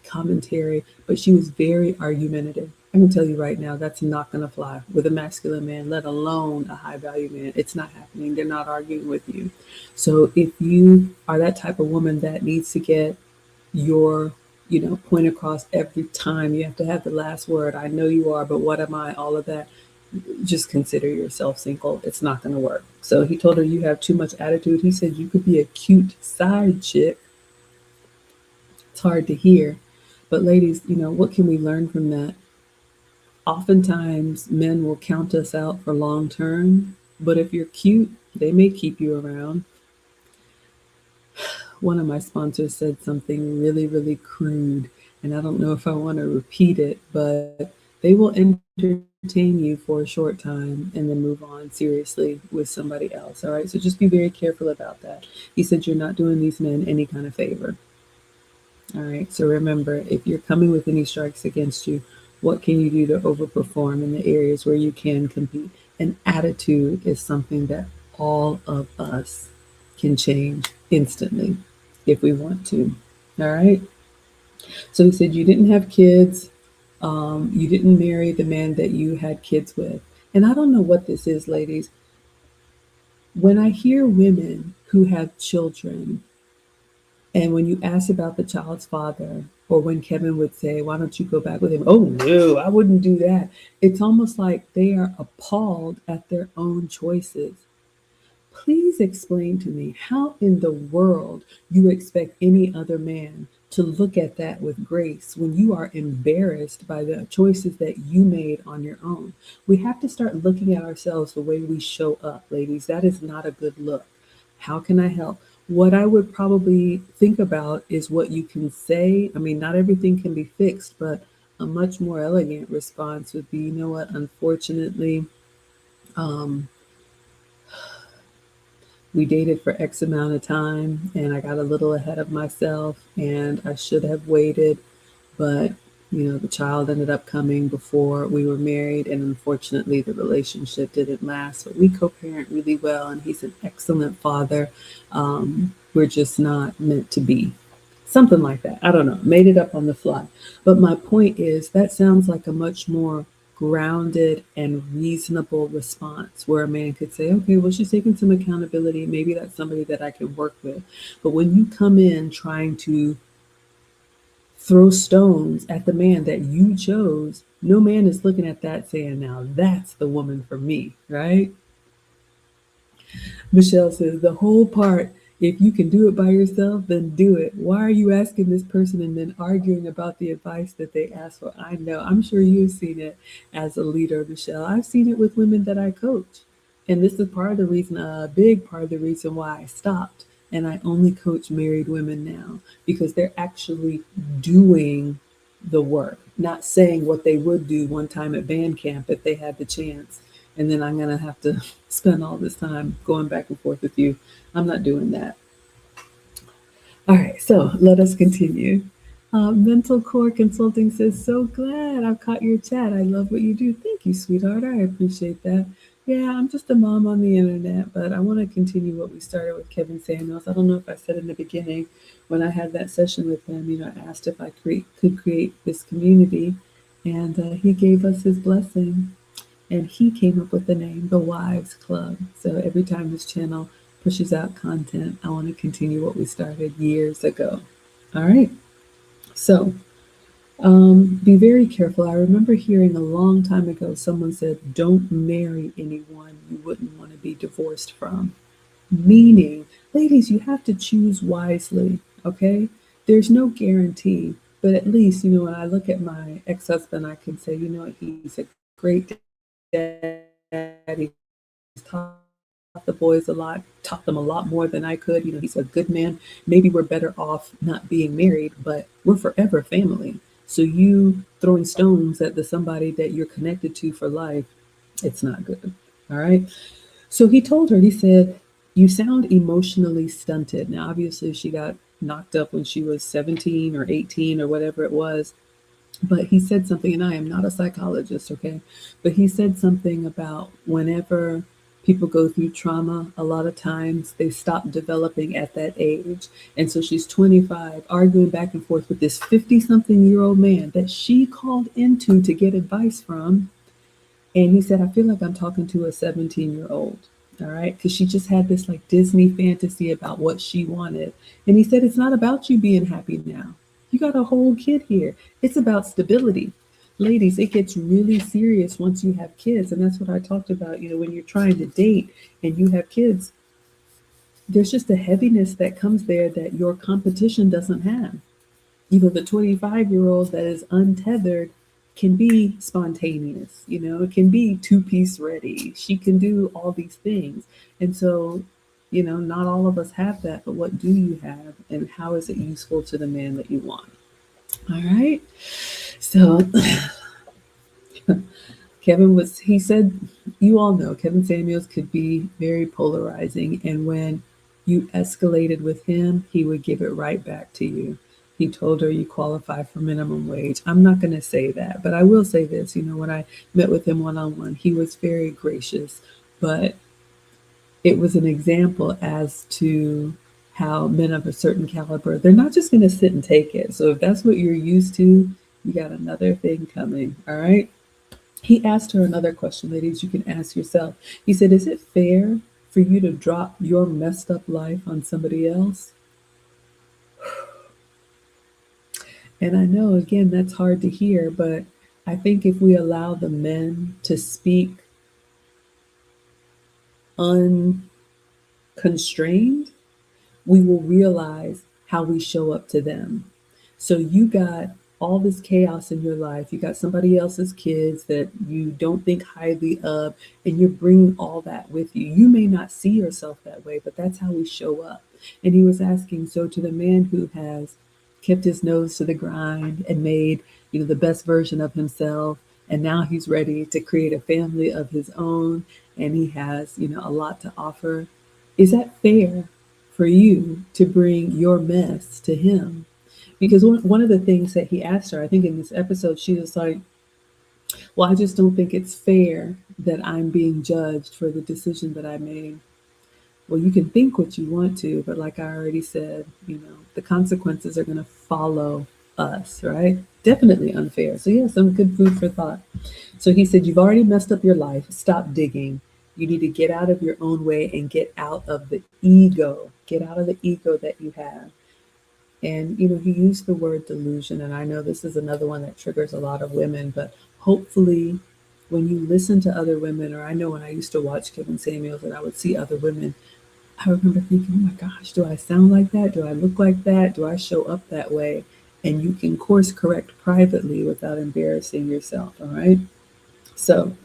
commentary, but she was very argumentative. I can tell you right now, that's not going to fly with a masculine man, let alone a high value man. It's not happening. They're not arguing with you. So if you are that type of woman that needs to get your point across every time, you have to have the last word. I know you are, but what am I? All of that. Just consider yourself single. It's not going to work. So he told her, you have too much attitude. He said, you could be a cute side chick. It's hard to hear. But ladies, what can we learn from that? Oftentimes, men will count us out for long term. But if you're cute, they may keep you around. One of my sponsors said something really, really crude. And I don't know if I want to repeat it, but they will entertain you for a short time and then move on seriously with somebody else. All right. So just be very careful about that. He said, you're not doing these men any kind of favor. All right. So remember, if you're coming with any strikes against you, what can you do to overperform in the areas where you can compete? And attitude is something that all of us can change instantly if we want to. All right. So he said, you didn't have kids. You didn't marry the man that you had kids with. And I don't know what this is, ladies. When I hear women who have children, and when you ask about the child's father, or when Kevin would say, "Why don't you go back with him?" Oh, no, I wouldn't do that. It's almost like they are appalled at their own choices. Please explain to me how in the world you expect any other man to look at that with grace when you are embarrassed by the choices that you made on your own. We have to start looking at ourselves the way we show up, ladies. That is not a good look. How can I help? What I would probably think about is what you can say. I mean, not everything can be fixed, but a much more elegant response would be, you know what, unfortunately, um, we dated for X amount of time and I got a little ahead of myself and I should have waited, but the child ended up coming before we were married and unfortunately the relationship didn't last. But we co-parent really well and he's an excellent father. We're just not meant to be. Something like that. I don't know. Made it up on the fly. But my point is that sounds like a much more grounded and reasonable response where a man could say, okay, well, she's taking some accountability. Maybe that's somebody that I can work with. But when you come in trying to throw stones at the man that you chose, no man is looking at that saying, now that's the woman for me, right? Michelle says, the whole part, if you can do it by yourself, then do it. Why are you asking this person and then arguing about the advice that they asked for? I know, I'm sure you've seen it as a leader, Michelle. I've seen it with women that I coach. And this is part of the reason, a big part of the reason why I stopped. And I only coach married women now because they're actually doing the work, not saying what they would do one time at band camp if they had the chance. And then I'm going to have to spend all this time going back and forth with you. I'm not doing that. All right, so let us continue. Mental Core Consulting says, so glad I've caught your chat. I love what you do. Thank you, sweetheart. I appreciate that. Yeah, I'm just a mom on the internet, but I want to continue what we started with Kevin Samuels. I don't know if I said in the beginning when I had that session with him, I asked if I could create this community, and he gave us his blessing. And he came up with the name, The Wives Club. So every time this channel pushes out content, I want to continue what we started years ago. All right. So be very careful. I remember hearing a long time ago someone said, don't marry anyone you wouldn't want to be divorced from. Meaning, ladies, you have to choose wisely. Okay. There's no guarantee. But at least, when I look at my ex husband, I can say, he's a great dad. He's taught the boys a lot, taught them a lot more than I could. He's a good man. Maybe we're better off not being married, but we're forever family. So you throwing stones at the somebody that you're connected to for life, it's not good. All right. So he told her, he said, you sound emotionally stunted. Now, obviously, she got knocked up when she was 17 or 18 or whatever it was. But he said something, and I am not a psychologist, okay? But he said something about whenever people go through trauma, a lot of times they stop developing at that age. And so she's 25, arguing back and forth with this 50-something-year-old man that she called into to get advice from. And he said, I feel like I'm talking to a 17-year-old. All right. Because she just had this like Disney fantasy about what she wanted. And he said, it's not about you being happy now. You got a whole kid here. It's about stability. Ladies, it gets really serious once you have kids. And that's what I talked about. When you're trying to date and you have kids, there's just a heaviness that comes there that your competition doesn't have. The 25-year-old that is untethered can be spontaneous, it can be two-piece ready. She can do all these things. And so, not all of us have that, but what do you have and how is it useful to the man that you want? All right. So he said, you all know Kevin Samuels could be very polarizing. And when you escalated with him, he would give it right back to you. He told her you qualify for minimum wage. I'm not going to say that, but I will say this. When I met with him one-on-one, he was very gracious, but it was an example as to how men of a certain caliber, they're not just going to sit and take it. So if that's what you're used to, you got another thing coming. All right. He asked her another question, ladies, you can ask yourself. He said, is it fair for you to drop your messed up life on somebody else. And I know, again, that's hard to hear, but I think if we allow the men to speak unconstrained, we will realize how we show up to them. So you got all this chaos in your life. You got somebody else's kids that you don't think highly of, and you're bringing all that with you. You may not see yourself that way, but that's how we show up. And he was asking, so to the man who has kept his nose to the grind and made, the best version of himself, and now he's ready to create a family of his own, and he has, a lot to offer. Is that fair for you to bring your mess to him? Because one of the things that he asked her, I think in this episode, she was like, well, I just don't think it's fair that I'm being judged for the decision that I made. Well, you can think what you want to, but like I already said, the consequences are going to follow us, right? Definitely unfair. So, yeah, some good food for thought. So he said, you've already messed up your life. Stop digging. You need to get out of your own way and get out of the ego. Get out of the ego that you have. And, he used the word delusion. And I know this is another one that triggers a lot of women, but hopefully when you listen to other women, or I know when I used to watch Kevin Samuels and I would see other women, I remember thinking, oh my gosh, do I sound like that? Do I look like that? Do I show up that way? And you can course correct privately without embarrassing yourself. All right. So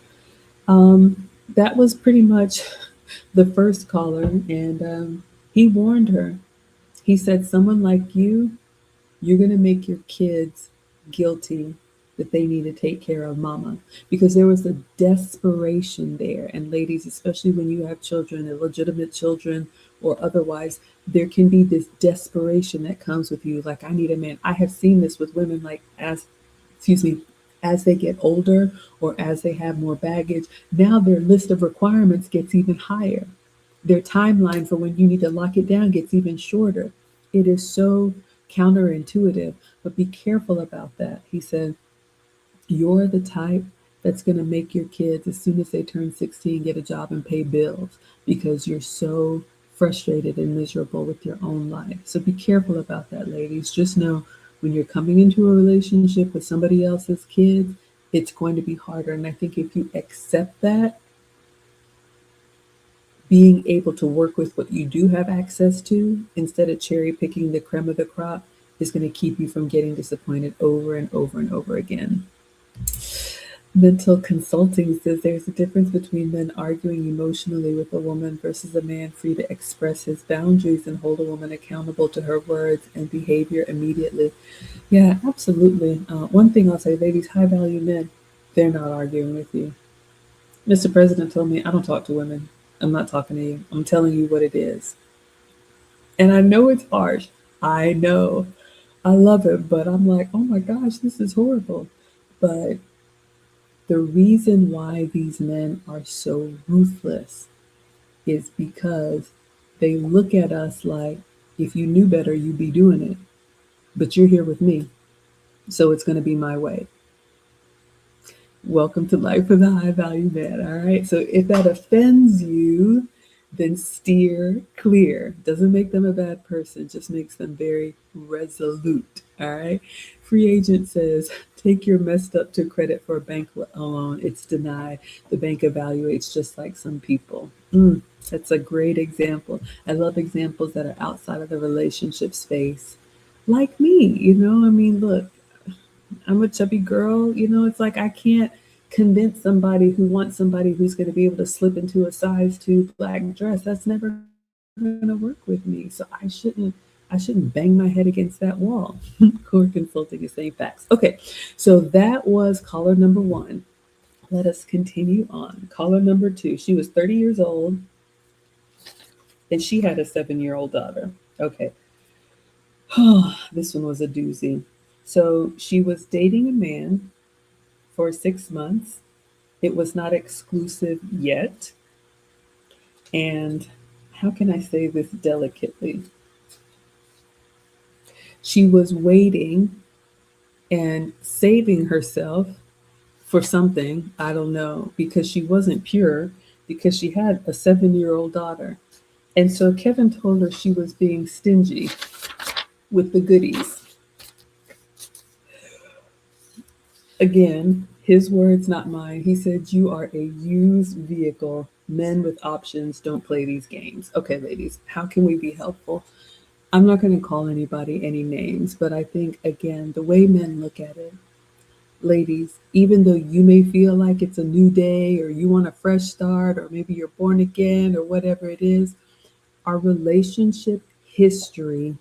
that was pretty much the first caller. And he warned her. He said, someone like you're going to make your kids guilty that they need to take care of mama, because there was a desperation there. And ladies, especially when you have children, illegitimate children or otherwise, there can be this desperation that comes with you. Like, I need a man. I have seen this with women, like as they get older or as they have more baggage, now their list of requirements gets even higher. Their timeline for when you need to lock it down gets even shorter. It is so counterintuitive, but be careful about that. He said, you're the type that's going to make your kids, as soon as they turn 16, get a job and pay bills because you're so frustrated and miserable with your own life. So be careful about that, ladies. Just know when you're coming into a relationship with somebody else's kids, it's going to be harder. And I think if you accept that, being able to work with what you do have access to instead of cherry picking the creme of the crop is going to keep you from getting disappointed over and over and over again. Mental Consulting says there's a difference between men arguing emotionally with a woman versus a man free to express his boundaries and hold a woman accountable to her words and behavior immediately. Yeah, absolutely. One thing I'll say, ladies, high value men, they're not arguing with you. Mr. President told me I don't talk to women. I'm not talking to you. I'm telling you what it is. And I know it's harsh. I know. I love it, but I'm like, oh my gosh, this is horrible. But the reason why these men are so ruthless is because they look at us like, if you knew better, you'd be doing it. But you're here with me, so it's going to be my way. Welcome to Life with a High Value Man. All right. So if that offends you, then steer clear. Doesn't make them a bad person, just makes them very resolute. All right. Free Agent says, take your messed up to credit for a bank loan. It's denied. The bank evaluates just like some people. That's a great example. I love examples that are outside of the relationship space. Like me, I mean, look, I'm a chubby girl. It's like I can't convince somebody who wants somebody who's going to be able to slip into a size 2 black dress. That's never going to work with me. So I shouldn't bang my head against that wall. Core Consulting is saying facts. Okay, so that was caller number 1. Let us continue on. Caller number 2. She was 30 years old, and she had a 7-year-old daughter. Okay. This one was a doozy. So she was dating a man for 6 months. It was not exclusive yet. And how can I say this delicately? She was waiting and saving herself for something, I don't know, because she wasn't pure. because she had a 7-year-old daughter. And so Kevin told her she was being stingy with the goodies. Again, his words, not mine. He said, "You are a used vehicle. Men with options don't play these games." Okay, ladies, how can we be helpful? I'm not going to call anybody any names, but I think, again, the way men look at it, ladies, even though you may feel like it's a new day or you want a fresh start or maybe you're born again or whatever it is, our relationship history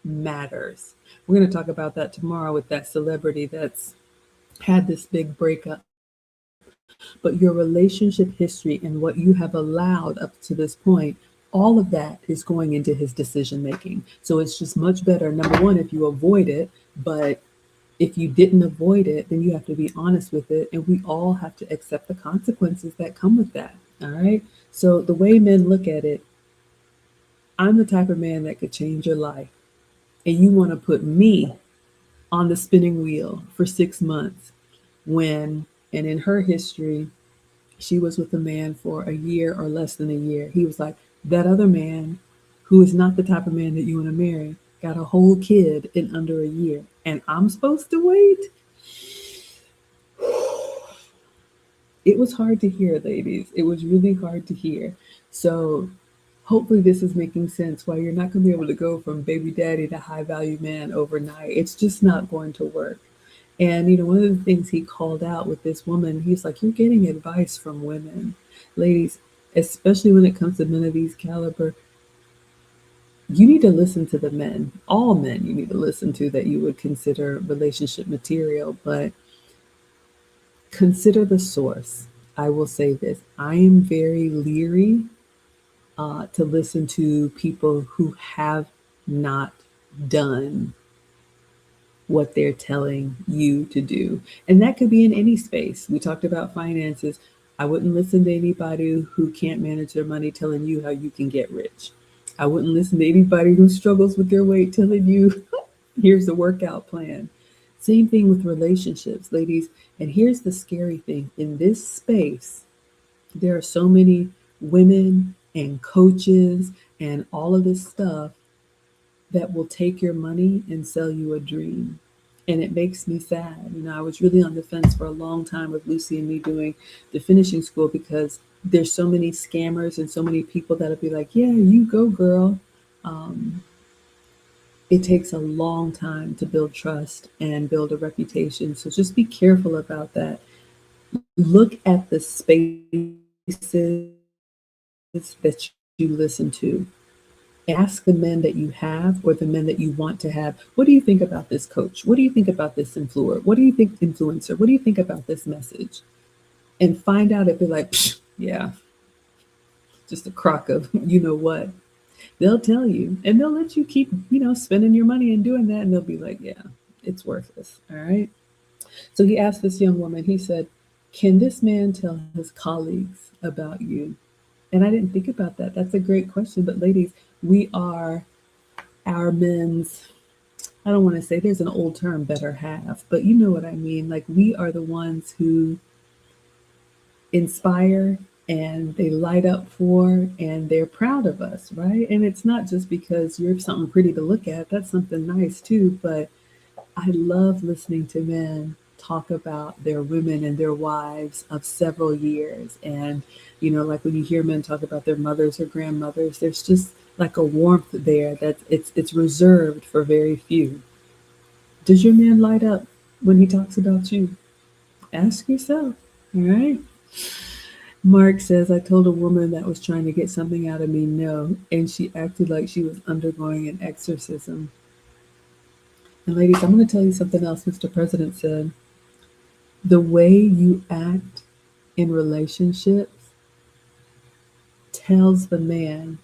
matters. We're going to talk about that tomorrow with that celebrity that's had this big breakup. But your relationship history and what you have allowed up to this point, all of that is going into his decision making. So it's just much better, number one, if you avoid it, but if you didn't avoid it, then you have to be honest with it. And we all have to accept the consequences that come with that. All right. So the way men look at it, I'm the type of man that could change your life. And you want to put me on the spinning wheel for 6 months when, and in her history, she was with a man for a year or less than a year. He was like, that other man, who is not the type of man that you want to marry, got a whole kid in under a year. And I'm supposed to wait? It was hard to hear, ladies. It was really hard to hear. So hopefully this is making sense why you're not going to be able to go from baby daddy to high value man overnight. It's just not going to work. And, one of the things he called out with this woman, he's like, you're getting advice from women. Ladies, especially when it comes to men of these caliber, you need to listen to the men, all men you need to listen to that you would consider relationship material, but consider the source. I will say this, I am very leery to listen to people who have not done what they're telling you to do. And that could be in any space. We talked about finances. I wouldn't listen to anybody who can't manage their money telling you how you can get rich. I wouldn't listen to anybody who struggles with their weight telling you, here's the workout plan. Same thing with relationships, ladies. And here's the scary thing in this space, there are so many women and coaches and all of this stuff that will take your money and sell you a dream. And it makes me sad. I was really on the fence for a long time with Lucy and me doing the finishing school because there's so many scammers and so many people that'll be like, yeah, you go, girl. Um, it takes a long time to build trust and build a reputation. So just be careful about that. Look at the spaces that you listen to. Ask the men that you have or the men that you want to have, what do you think about this coach? What do you think about this influencer? What do you think about this message? And find out if they're like, "Psh, yeah, just a crock of you know what." They'll tell you and they'll let you keep, spending your money and doing that. And they'll be like, yeah, it's worthless. All right. So he asked this young woman, he said, can this man tell his colleagues about you? And I didn't think about that. That's a great question. But ladies, we are our men's, I don't want to say there's an old term, better half, but you know what I mean. Like we are the ones who inspire and they light up for and they're proud of us, right? And it's not just because you're something pretty to look at, that's something nice too. But I love listening to men talk about their women and their wives of several years. And, like when you hear men talk about their mothers or grandmothers, there's just like a warmth there that it's reserved for very few. Does your man light up when he talks about you? Ask yourself, all right? Mark says, I told a woman that was trying to get something out of me no, and she acted like she was undergoing an exorcism. And ladies, I'm going to tell you something else Mr. President said. The way you act in relationships tells the man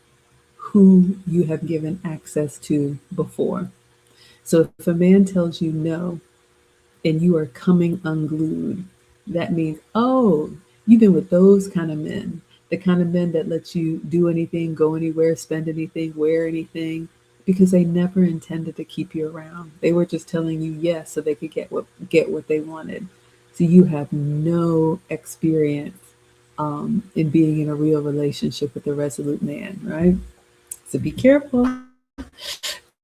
who you have given access to before. So if a man tells you no and you are coming unglued, that means, oh, you've been with those kind of men, the kind of men that let you do anything, go anywhere, spend anything, wear anything, because they never intended to keep you around. They were just telling you yes so they could get what they wanted. So you have no experience in being in a real relationship with a resolute man, right? So be careful.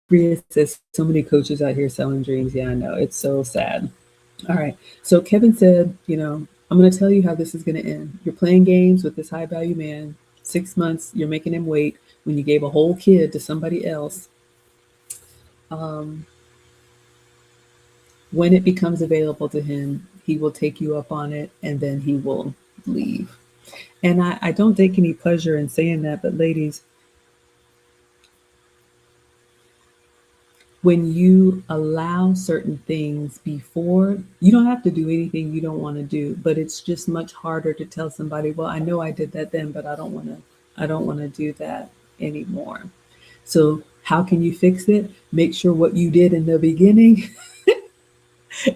Bria says, so many coaches out here selling dreams. Yeah, I know. It's so sad. All right. So Kevin said, I'm going to tell you how this is going to end. You're playing games with this high value man. 6 months, you're making him wait when you gave a whole kid to somebody else. Um, when it becomes available to him, he will take you up on it and then he will leave. And I don't take any pleasure in saying that, but ladies, when you allow certain things before, you don't have to do anything you don't want to do, but it's just much harder to tell somebody, well, I know I did that then, but I don't want to do that anymore. So how can you fix it? Make sure what you did in the beginning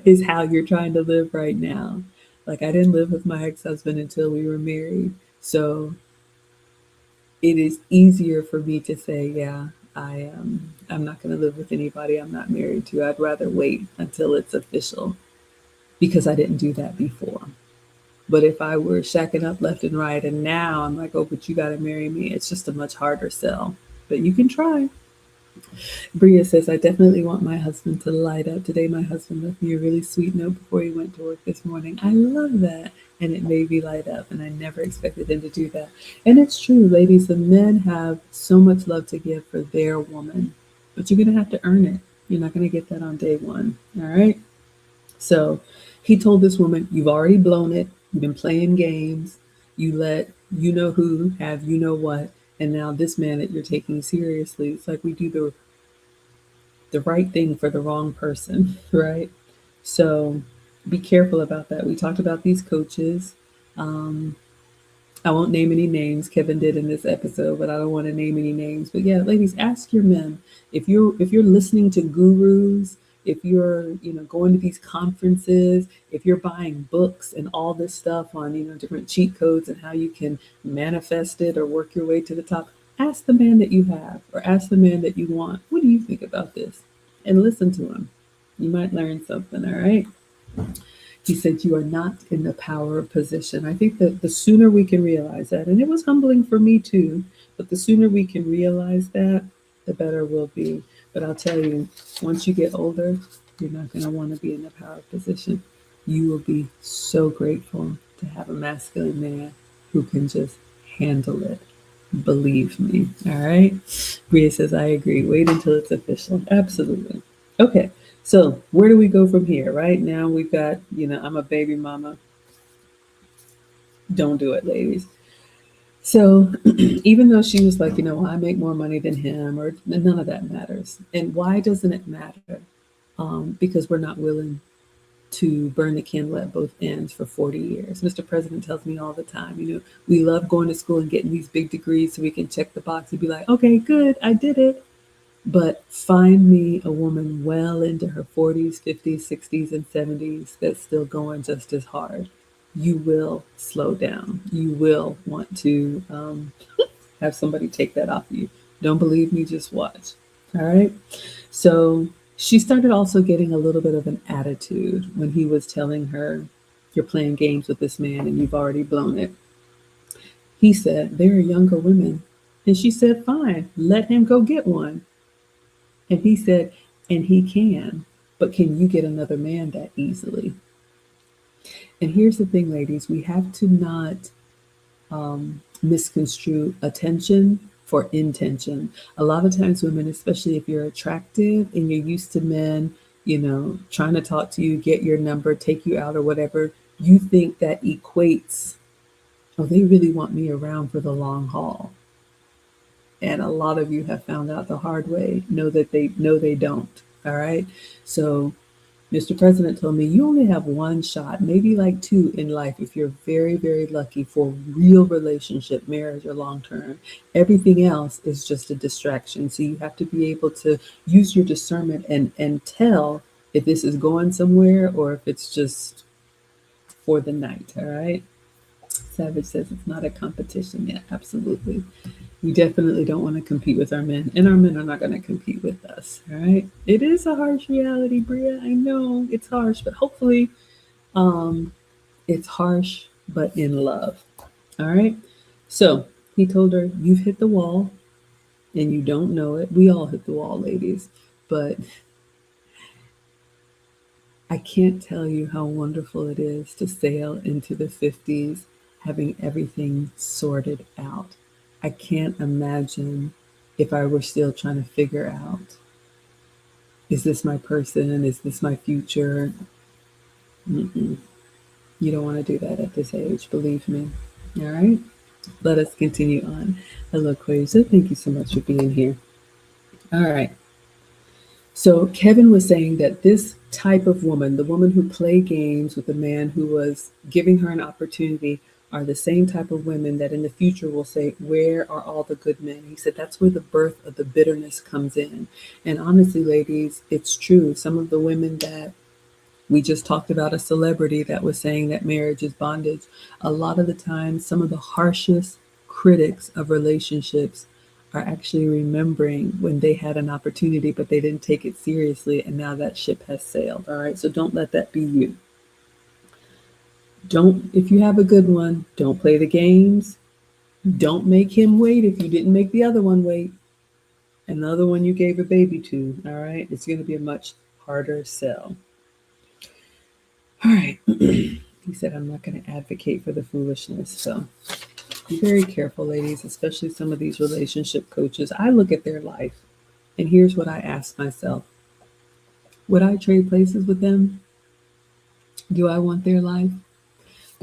is how you're trying to live right now. Like, I didn't live with my ex-husband until we were married. So it is easier for me to say, yeah, I'm not going to live with anybody I'm not married to. I'd rather wait until it's official because I didn't do that before. But if I were shacking up left and right and now I'm like, oh, but you got to marry me, it's just a much harder sell. But you can try. Bria says, I definitely want my husband to light up. Today, my husband left me a really sweet note before he went to work this morning. I love that. And it made me light up. And I never expected him to do that. And it's true, ladies, the men have so much love to give for their woman, but you're going to have to earn it. You're not going to get that on day one. All right. So he told this woman, you've already blown it. You've been playing games. You let you know who have you know what. And now this man that you're taking seriously, it's like we do the right thing for the wrong person, right? So be careful about that. We talked about these coaches. Um, I won't name any names. Kevin did in this episode, but I don't want to name any names. But yeah, ladies, ask your men if you're listening to gurus, if you're going to these conferences, if you're buying books and all this stuff on different cheat codes and how you can manifest it or work your way to the top. Ask the man that you have or ask the man that you want. What do you think about this? And listen to him. You might learn something. All right. He said, you are not in the power position. I think that the sooner we can realize that, and it was humbling for me too, but the sooner we can realize that, the better we'll be. But I'll tell you, once you get older, you're not going to want to be in the power position. You will be so grateful to have a masculine man who can just handle it. Believe me. All right. Bria says, I agree. Wait until it's official. Absolutely. Okay. So where do we go from here? Right now we've got, I'm a baby mama. Don't do it, ladies. So even though she was like, I make more money than him, or none of that matters. And why doesn't it matter? Because we're not willing to burn the candle at both ends for 40 years. Mr. President tells me all the time, we love going to school and getting these big degrees so we can check the box and be like, okay, good, I did it. But find me a woman well into her 40s, 50s, 60s, and 70s that's still going just as hard. You will slow down. You will want to have somebody take that off of you. Don't believe me? Just watch. All right. So she started also getting a little bit of an attitude when he was telling her, you're playing games with this man and you've already blown it. He said, there are younger women. And she said, fine, let him go get one. And he said, and he can, but can you get another man that easily? And here's the thing, ladies, we have to not misconstrue attention for intention. A lot of times women, especially if you're attractive and you're used to men, trying to talk to you, get your number, take you out or whatever, you think that equates, oh, they really want me around for the long haul. And a lot of you have found out the hard way. Know they don't. All right. So Mr. President told me you only have one shot, maybe like two in life if you're very, very lucky for real relationship, marriage or long term. Everything else is just a distraction. So you have to be able to use your discernment and tell if this is going somewhere or if it's just for the night. All right. Savage says it's not a competition yet. Absolutely. We definitely don't want to compete with our men, and our men are not going to compete with us. All right. It is a harsh reality, Bria. I know it's harsh, but hopefully it's harsh, but in love. All right. So he told her, "You've hit the wall and you don't know it. We all hit the wall, ladies. But I can't tell you how wonderful it is to sail into the 50s having everything sorted out. I can't imagine if I were still trying to figure out, is this my person? Is this my future? Mm-mm. You don't want to do that at this age, believe me. All right, let us continue on. Hello, Quasia. Thank you so much for being here. All right. So Kevin was saying that this type of woman, the woman who played games with the man who was giving her an opportunity, are the same type of women that in the future will say, "Where are all the good men?" He said that's where the birth of the bitterness comes in. And honestly, ladies, it's true. Some of the women that we just talked about, a celebrity that was saying that marriage is bondage. A lot of the time, some of the harshest critics of relationships are actually remembering when they had an opportunity, but they didn't take it seriously, and now that ship has sailed. All right, so don't let that be you. Don't, if you have a good one, don't play the games. Don't make him wait if you didn't make the other one wait. And the other one you gave a baby to, all right, it's going to be a much harder sell. All right. He said, I'm not going to advocate for the foolishness. So be very careful, ladies, especially some of these relationship coaches. I look at their life, and here's what I ask myself: would I trade places with them? Do I want their life?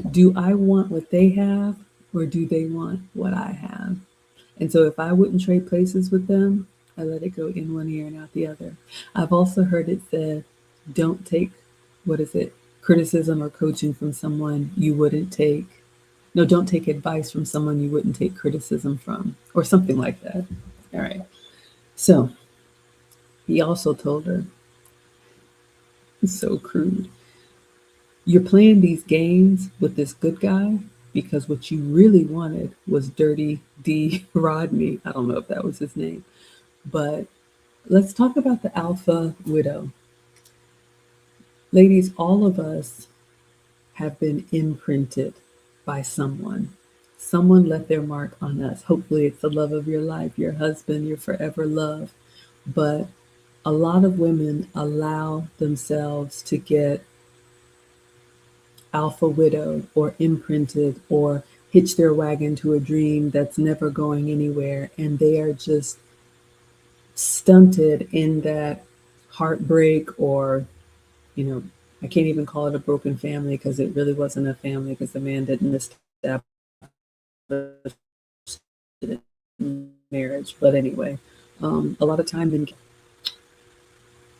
Do I want what they have, or do they want what I have? And so if I wouldn't trade places with them, I let it go in one ear and out the other. I've also heard it said, don't take, what is it, criticism or coaching from someone you wouldn't take. No, don't take advice from someone you wouldn't take criticism from, or something like that. All right. So he also told her, so crude, you're playing these games with this good guy because what you really wanted was Dirty D Rodney. I don't know if that was his name, but let's talk about the alpha widow. Ladies, all of us have been imprinted by someone. Someone left their mark on us. Hopefully, it's the love of your life, your husband, your forever love. But a lot of women allow themselves to get alpha widowed or imprinted or hitch their wagon to a dream that's never going anywhere. And they are just stunted in that heartbreak, or, you know, I can't even call it a broken family because it really wasn't a family because the man didn't establish marriage. But anyway, a lot of time been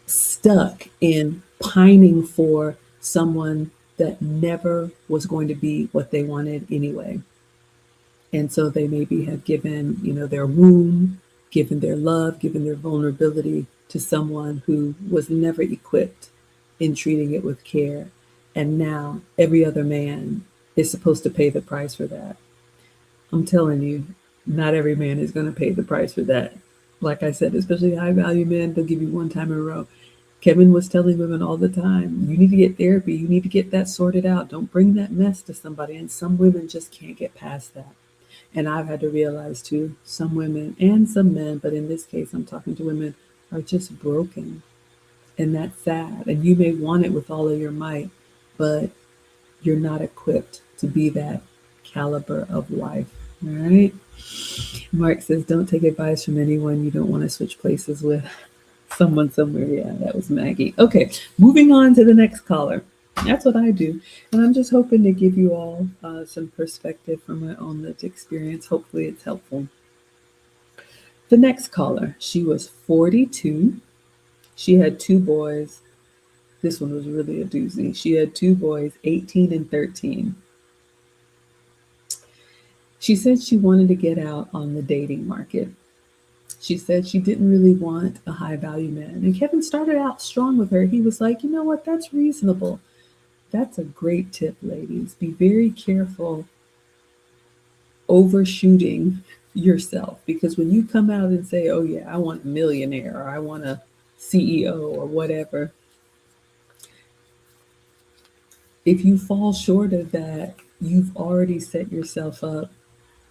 stuck in pining for someone that never was going to be what they wanted anyway. And so they maybe have given, their womb, given their love, given their vulnerability to someone who was never equipped in treating it with care. And now every other man is supposed to pay the price for that. I'm telling you, not every man is going to pay the price for that. Like I said, especially high value men, they'll give you one time in a row. Kevin was telling women all the time, you need to get therapy. You need to get that sorted out. Don't bring that mess to somebody. And some women just can't get past that. And I've had to realize too, some women and some men, but in this case, I'm talking to women, are just broken. And that's sad. And you may want it with all of your might, but you're not equipped to be that caliber of wife. All right. Mark says, don't take advice from anyone you don't want to switch places with. Someone somewhere. Yeah, that was Maggie. Okay, moving on to the next caller. That's what I do. And I'm just hoping to give you all some perspective from my own lived experience. Hopefully, it's helpful. The next caller, she was 42. She had two boys. This one was really a doozy. She had two boys, 18 and 13. She said she wanted to get out on the dating market. She said she didn't really want a high value man. And Kevin started out strong with her. He was like, you know what? That's reasonable. That's a great tip, ladies. Be very careful overshooting yourself, because when you come out and say, oh, yeah, I want a millionaire or I want a CEO or whatever, if you fall short of that, you've already set yourself up.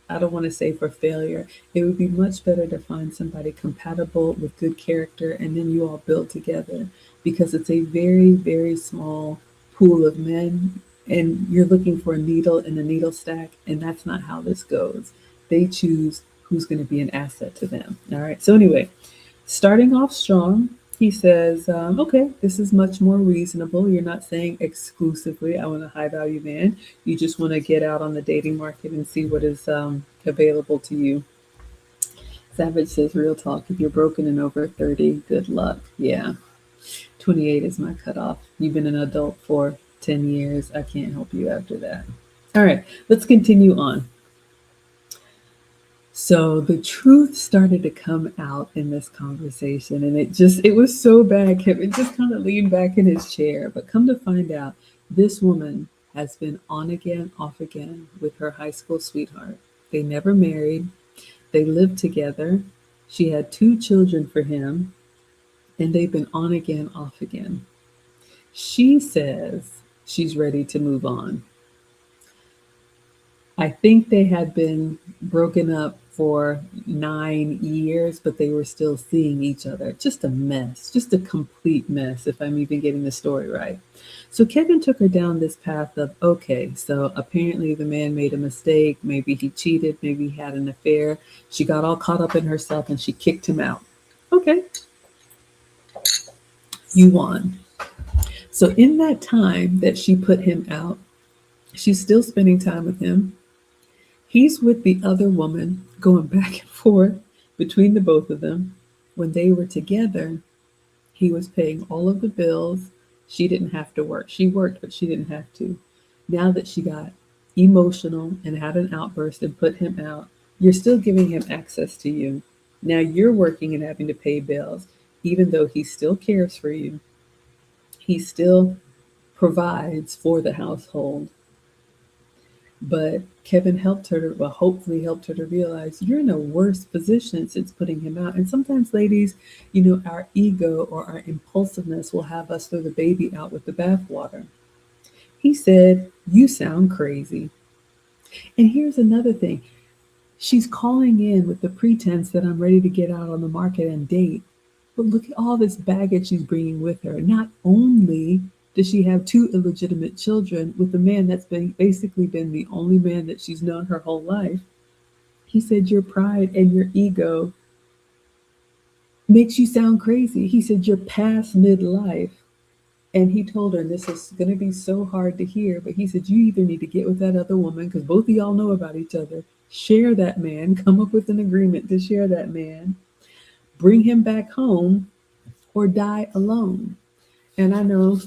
I don't want to say for failure. It would be much better to find somebody compatible with good character and then you all build together, because it's a very, very small pool of men and you're looking for a needle in a needle stack, and that's not how this goes. They choose who's going to be an asset to them. All right. So, anyway, starting off strong, he says, okay, this is much more reasonable. You're not saying exclusively, I want a high value man. You just want to get out on the dating market and see what is available to you. Savage says, real talk, if you're broken and over 30, good luck. Yeah, 28 is my cutoff. You've been an adult for 10 years. I can't help you after that. All right, let's continue on. So the truth started to come out in this conversation, and it was so bad. Kevin just kind of leaned back in his chair. But come to find out, this woman has been on again, off again with her high school sweetheart. They never married. They lived together. She had 2 children for him, and they've been on again, off again. She says she's ready to move on. I think they had been broken up for 9 years, but they were still seeing each other. Just a mess, just a complete mess, if I'm even getting the story right. So Kevin took her down this path of, okay, so apparently the man made a mistake. Maybe he cheated. Maybe he had an affair. She got all caught up in herself and she kicked him out. Okay, you won. So in that time that she put him out, she's still spending time with him. He's with the other woman, going back and forth between the both of them. When they were together, he was paying all of the bills. She didn't have to work. She worked, but she didn't have to. Now that she got emotional and had an outburst and put him out, you're still giving him access to you. Now you're working and having to pay bills, even though he still cares for you. He still provides for the household. But Kevin helped her to, well, hopefully helped her to realize you're in a worse position since putting him out. And sometimes, ladies, our ego or our impulsiveness will have us throw the baby out with the bathwater. He said, you sound crazy. And here's another thing. She's calling in with the pretense that I'm ready to get out on the market and date. But look at all this baggage she's bringing with her. Not only does she have 2 illegitimate children with a man that's basically been the only man that she's known her whole life. He said your pride and your ego makes you sound crazy. He said you're past midlife. And he told her, and this is going to be so hard to hear, but he said, you either need to get with that other woman because both of y'all know about each other, share that man, come up with an agreement to share that man, bring him back home, or die alone. And I know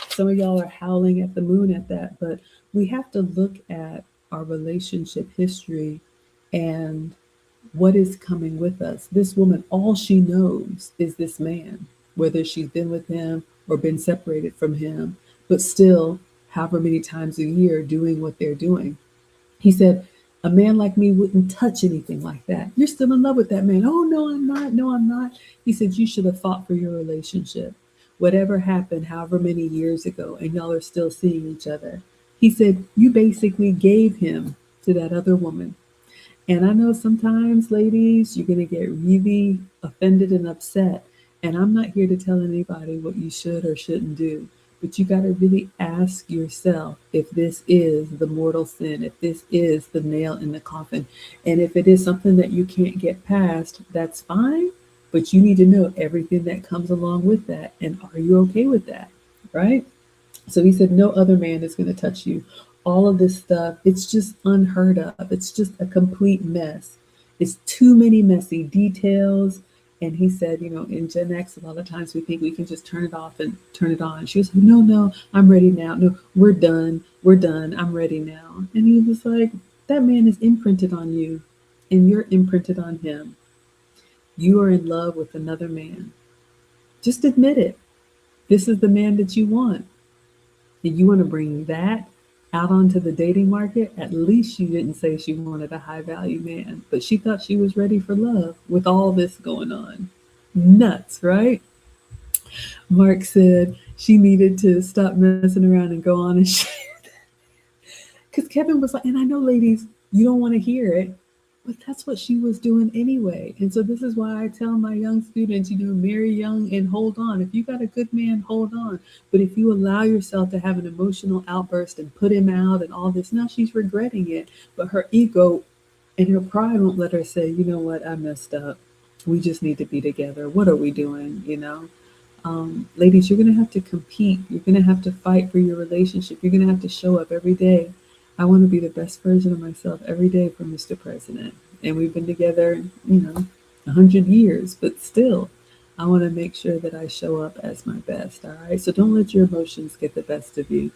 some of y'all are howling at the moon at that, but we have to look at our relationship history and what is coming with us. This woman, all she knows is this man, whether she's been with him or been separated from him, but still, however many times a year, doing what they're doing. He said, a man like me wouldn't touch anything like that. You're still in love with that man. Oh, no, I'm not. No, I'm not. He said, you should have fought for your relationship. Whatever happened, however many years ago, and y'all are still seeing each other. He said, you basically gave him to that other woman. And I know sometimes, ladies, you're going to get really offended and upset. And I'm not here to tell anybody what you should or shouldn't do. But you got to really ask yourself if this is the mortal sin, if this is the nail in the coffin. And if it is something that you can't get past, that's fine. But you need to know everything that comes along with that. And are you okay with that? Right? So he said, no other man is going to touch you. All of this stuff, it's just unheard of. It's just a complete mess. It's too many messy details. And he said, in Gen X, a lot of times we think we can just turn it off and turn it on. She was like, no, I'm ready now. No, we're done. I'm ready now. And he was like, that man is imprinted on you and you're imprinted on him. You are in love with another man. Just admit it. This is the man that you want. And you want to bring that out onto the dating market. At least she didn't say she wanted a high value man, but she thought she was ready for love with all this going on. Nuts, right? Mark said she needed to stop messing around and go on and share. Because Kevin was like, and I know, ladies, you don't want to hear it, but that's what she was doing anyway. And so this is why I tell my young students, marry young and hold on. If you got a good man, hold on. But if you allow yourself to have an emotional outburst and put him out and all this, now she's regretting it. But her ego and her pride won't let her say, you know what, I messed up. We just need to be together. What are we doing? Ladies, you're going to have to compete. You're going to have to fight for your relationship. You're going to have to show up every day. I want to be the best version of myself every day for Mr. President. And we've been together, 100 years, but still, I want to make sure that I show up as my best. All right. So don't let your emotions get the best of you.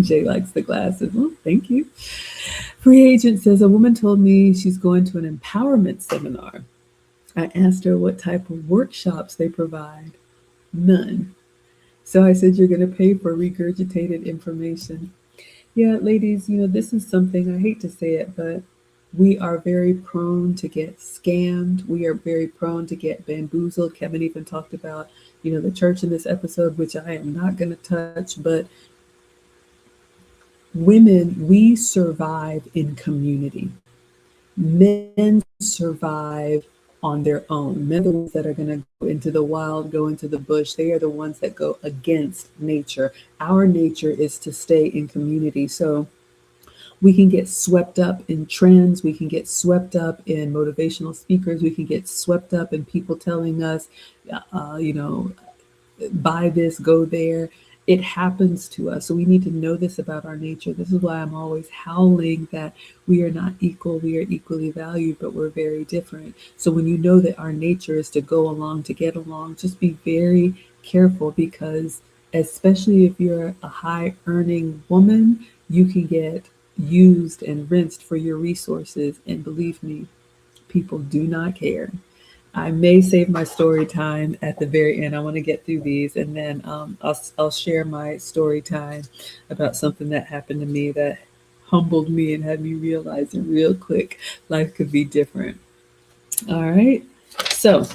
Jay likes the glasses. Well, thank you. Free agent says a woman told me she's going to an empowerment seminar. I asked her what type of workshops they provide. None. So I said, you're going to pay for regurgitated information. Yeah, ladies, this is something, I hate to say it, but we are very prone to get scammed. We are very prone to get bamboozled. Kevin even talked about, the church in this episode, which I am not going to touch, but women, we survive in community. Men survive on their own. Men are the ones that are going to go into the wild, go into the bush. They are the ones that go against nature. Our nature is to stay in community. So we can get swept up in trends. We can get swept up in motivational speakers. We can get swept up in people telling us, buy this, go there. It happens to us. So we need to know this about our nature. This is why I'm always howling that we are not equal. We are equally valued, but we're very different. So when you know that our nature is to go along, to get along, just be very careful, because especially if you're a high earning woman, you can get used and rinsed for your resources. And believe me, people do not care. I may save my story time at the very end. I want to get through these, and then I'll share my story time about something that happened to me that humbled me and had me realizing real quick life could be different. All right. So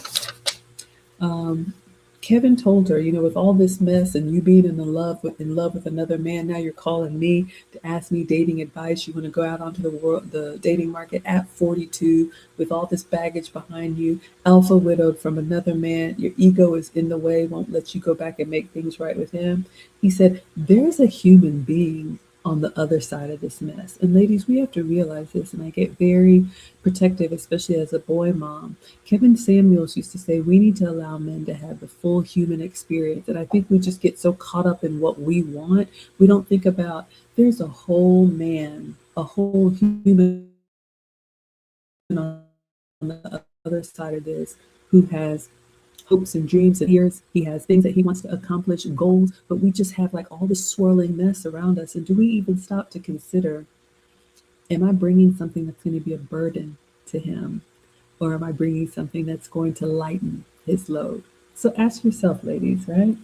um, Kevin told her, with all this mess and you being in love with another man, now you're calling me to ask me dating advice. You want to go out onto the dating market at 42 with all this baggage behind you, alpha widowed from another man. Your ego is in the way, won't let you go back and make things right with him. He said, there's a human being on the other side of this mess. And ladies, we have to realize this, and I get very protective, especially as a boy mom. Kevin Samuels used to say, we need to allow men to have the full human experience. And I think we just get so caught up in what we want. We don't think about there's a whole man, a whole human on the other side of this who has hopes and dreams and fears. He has things that he wants to accomplish, goals, but we just have like all this swirling mess around us. And do we even stop to consider, am I bringing something that's going to be a burden to him? Or am I bringing something that's going to lighten his load? So ask yourself, ladies, right?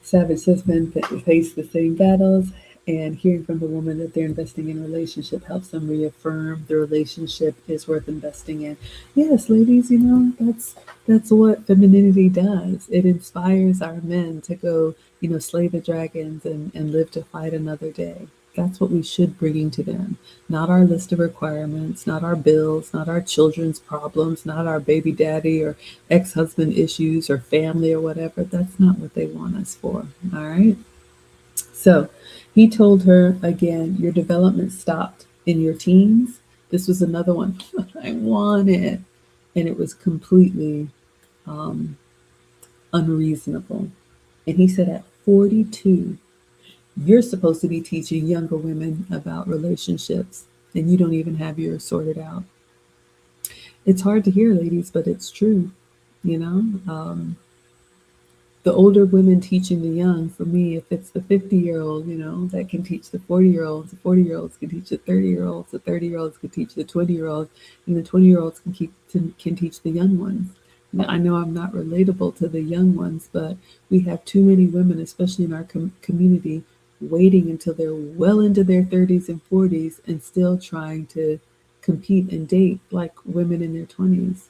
Savage husbands face the same battles, and hearing from the woman that they're investing in a relationship helps them reaffirm the relationship is worth investing in. Yes, ladies, that's what femininity does. It inspires our men to go, slay the dragons and live to fight another day. That's what we should bring to them. Not our list of requirements, not our bills, not our children's problems, not our baby daddy or ex-husband issues or family or whatever. That's not what they want us for. All right. So he told her again, your development stopped in your teens. This was another one I wanted. And it was completely unreasonable. And he said at 42, you're supposed to be teaching younger women about relationships, and you don't even have yours sorted out. It's hard to hear, ladies, but it's true. You know, the older women teaching the young, for me, if it's the 50-year-old, that can teach the 40-year-olds, the 40-year-olds can teach the 30-year-olds, the 30-year-olds can teach the 20-year-olds, and the 20-year-olds can teach the young ones. Now, I know I'm not relatable to the young ones, but we have too many women, especially in our community, waiting until they're well into their 30s and 40s and still trying to compete and date like women in their 20s.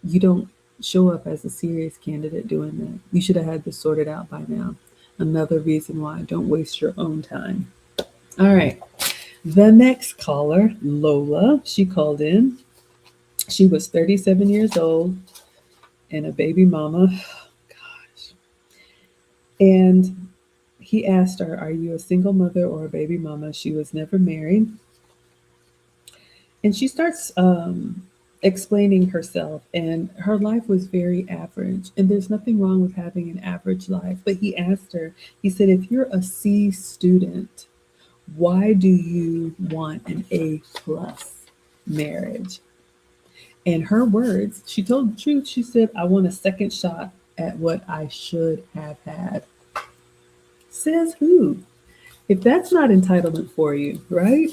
You don't show up as a serious candidate doing that. You should have had this sorted out by now. Another reason why, don't waste your own time. All right. The next caller, Lola, she called in. She was 37 years old and a baby mama. Gosh. And he asked her, "Are you a single mother or a baby mama?" She was never married. And she starts explaining herself, and her life was very average. And there's nothing wrong with having an average life. But he asked her, he said, "If you're a C student, why do you want an A plus marriage?" In her words, she told the truth. She said, "I want a second shot at what I should have had." Says who? If that's not entitlement for you, right?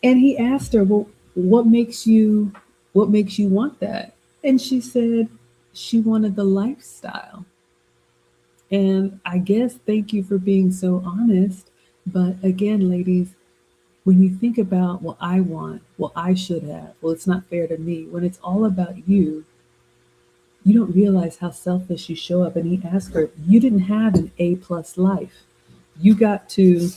And he asked her, "Well, what makes you want that?" And she said she wanted the lifestyle. And I guess thank you for being so honest. But again, ladies, when you think about what I want, what I should have, well, it's not fair to me. When it's all about you, you don't realize how selfish you show up. And he asked her, "You didn't have an A plus life. You got to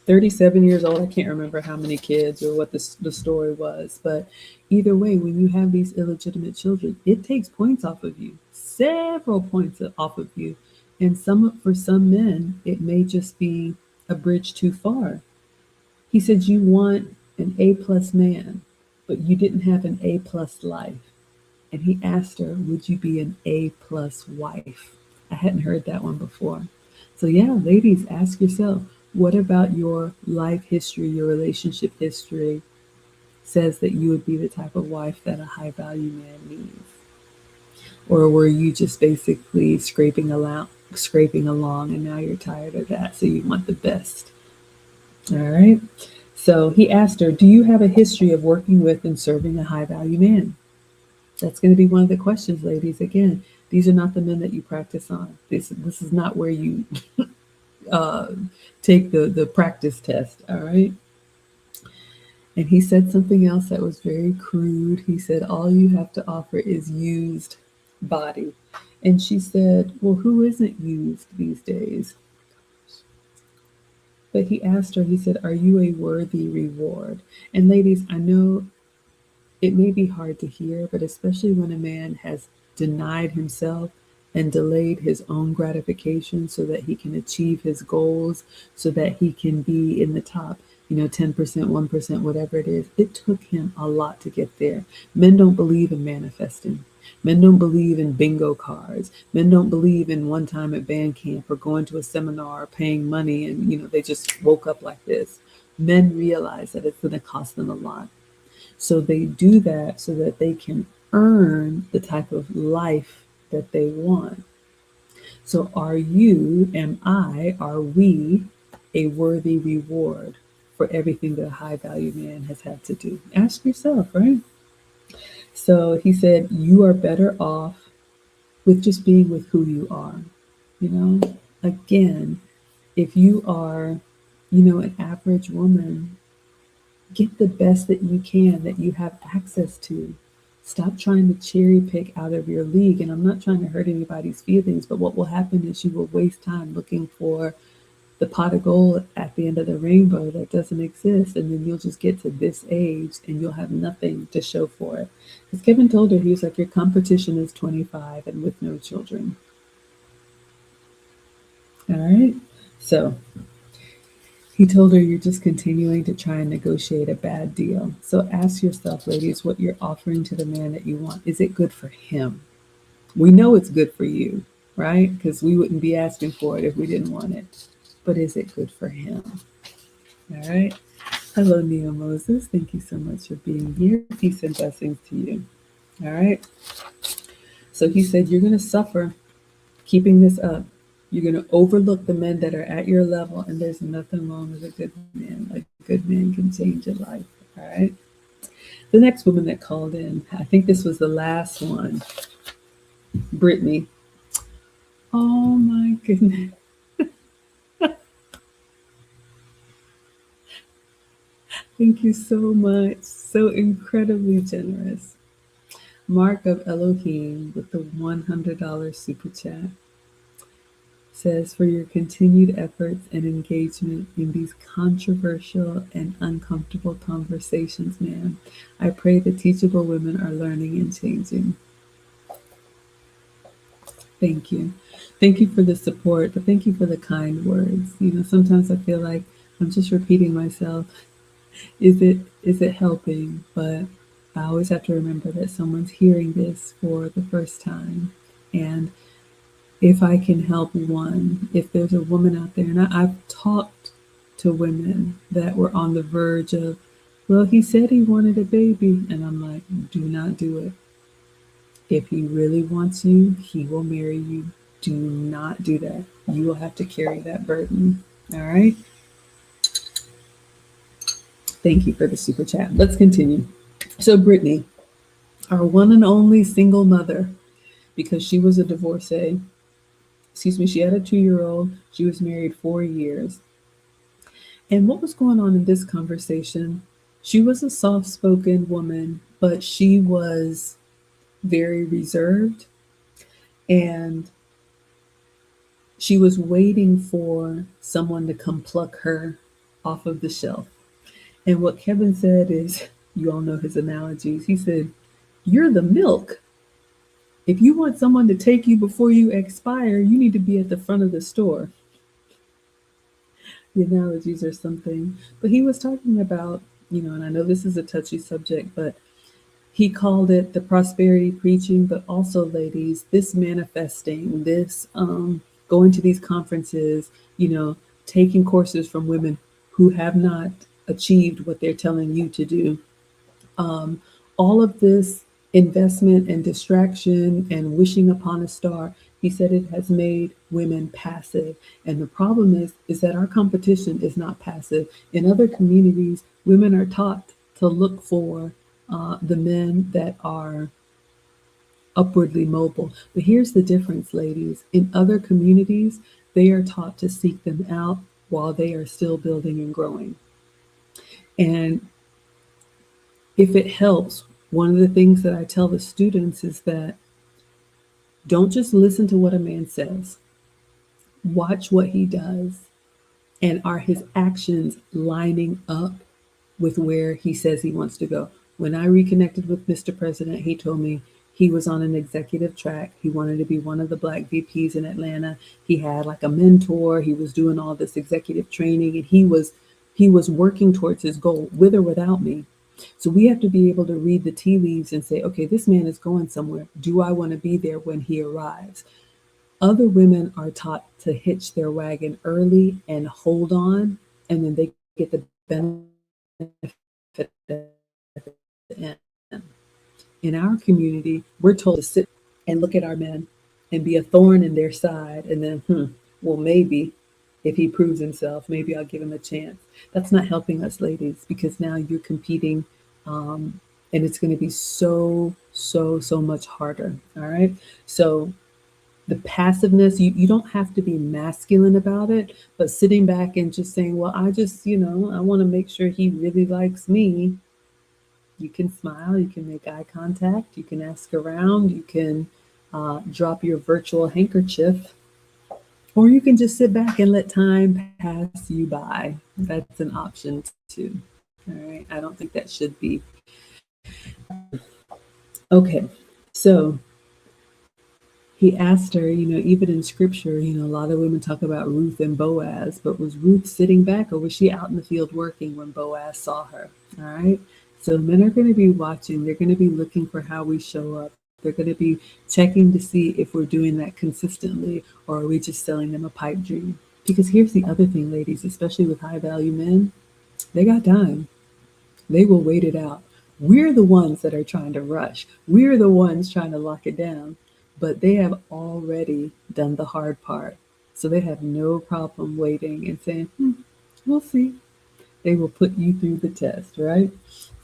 37 years old. I can't remember how many kids or what the story was, but either way, when you have these illegitimate children, it takes points off of you, several points off of you. And for some men, it may just be a bridge too far." He said, "You want an A plus man, but you didn't have an A plus life." And he asked her, "Would you be an A plus wife?" I hadn't heard that one before. So, yeah, ladies, ask yourself, what about your life history, your relationship history says that you would be the type of wife that a high value man needs? Or were you just basically scraping along and now you're tired of that, so you want the best? All right. So he asked her, "Do you have a history of working with and serving a high value man?" That's going to be one of the questions, ladies. Again, these are not the men that you practice on. This is not where you uh, take the practice test. All right. And he said something else that was very crude. He said, "All you have to offer is used body." And she said, "Well, who isn't used these days?" But he asked her, he said, "Are you a worthy reward?" And ladies, I know it may be hard to hear, but especially when a man has denied himself and delayed his own gratification so that he can achieve his goals, so that he can be in the top, 10%, 1%, whatever it is. It took him a lot to get there. Men don't believe in manifesting. Men don't believe in bingo cards. Men don't believe in one time at band camp or going to a seminar or paying money and, they just woke up like this. Men realize that it's going to cost them a lot. So they do that so that they can earn the type of life that they want. So are we a worthy reward for everything that a high value man has had to do? Ask yourself, right? So he said, "You are better off with just being with who you are." You know, again, if you are, an average woman, get the best that you can, that you have access to. Stop trying to cherry pick out of your league. And I'm not trying to hurt anybody's feelings, but what will happen is you will waste time looking for the pot of gold at the end of the rainbow that doesn't exist. And then you'll just get to this age and you'll have nothing to show for it. Because Kevin told her, he was like, "Your competition is 25 and with no children." All right. So he told her, "You're just continuing to try and negotiate a bad deal." So ask yourself, ladies, what you're offering to the man that you want. Is it good for him? We know it's good for you, right? Because we wouldn't be asking for it if we didn't want it. But is it good for him? All right. Hello, Neo Moses. Thank you so much for being here. Peace and blessings to you. All right. So he said, "You're going to suffer keeping this up. You're going to overlook the men that are at your level, and there's nothing wrong with a good man. A good man can change your life." All right. The next woman that called in, I think this was the last one, Brittany. Oh my goodness. Thank you so much. So incredibly generous. Mark of Elohim with the $100 super chat. says, for your continued efforts and engagement in these controversial and uncomfortable conversations, ma'am. I pray that teachable women are learning and changing. Thank you. Thank you for the support, but thank you for the kind words. Sometimes I feel like I'm just repeating myself. Is it helping? But I always have to remember that someone's hearing this for the first time. And if I can help one, if there's a woman out there, and I've talked to women that were on the verge of, well, he said he wanted a baby. And I'm like, do not do it. If he really wants you, he will marry you. Do not do that. You will have to carry that burden. All right. Thank you for the super chat. Let's continue. So, Brittany, our one and only single mother, because she was a divorcee, excuse me, she had a 2-year old. She was married 4 years. And what was going on in this conversation? She was a soft spoken woman, but she was very reserved, and she was waiting for someone to come pluck her off of the shelf. And what Kevin said is, you all know his analogies. He said, you're the milk. If you want someone to take you before you expire, you need to be at the front of the store. The analogies are something. But he was talking about, and I know this is a touchy subject, but he called it the prosperity preaching, but also, ladies, this manifesting, this going to these conferences, taking courses from women who have not achieved what they're telling you to do. All of this investment and distraction and wishing upon a star, he said it has made women passive. And the problem is that our competition is not passive. In other communities, women are taught to look for the men that are upwardly mobile. But here's the difference, ladies. In other communities, they are taught to seek them out while they are still building and growing. And if it helps, one of the things that I tell the students is that don't just listen to what a man says. Watch what he does. And are his actions lining up with where he says he wants to go? When I reconnected with Mr. President, he told me he was on an executive track. He wanted to be one of the Black VPs in Atlanta. He had like a mentor. He was doing all this executive training, and he was working towards his goal with or without me. So we have to be able to read the tea leaves and say, okay, this man is going somewhere. Do I want to be there when he arrives? Other women are taught to hitch their wagon early and hold on, and then they get the benefit at the end. In our community, we're told to sit and look at our men and be a thorn in their side, and then, well, maybe if he proves himself, maybe I'll give him a chance. That's not helping us, ladies, because now you're competing, and it's going to be so much harder. All right. So the passiveness, you don't have to be masculine about it, but sitting back and just saying, well, I just, I want to make sure he really likes me. You can smile, you can make eye contact, you can ask around, you can drop your virtual handkerchief, or you can just sit back and let time pass you by. That's an option too. All right. I don't think that should be. Okay. So he asked her, even in scripture, a lot of women talk about Ruth and Boaz, but was Ruth sitting back or was she out in the field working when Boaz saw her? All right. So men are going to be watching. They're going to be looking for how we show up. They're going to be checking to see if we're doing that consistently, or are we just selling them a pipe dream? Because here's the other thing, ladies, especially with high value men, they got time. They will wait it out. We're the ones that are trying to rush. We're the ones trying to lock it down, but they have already done the hard part. So they have no problem waiting and saying, we'll see. They will put you through the test, right?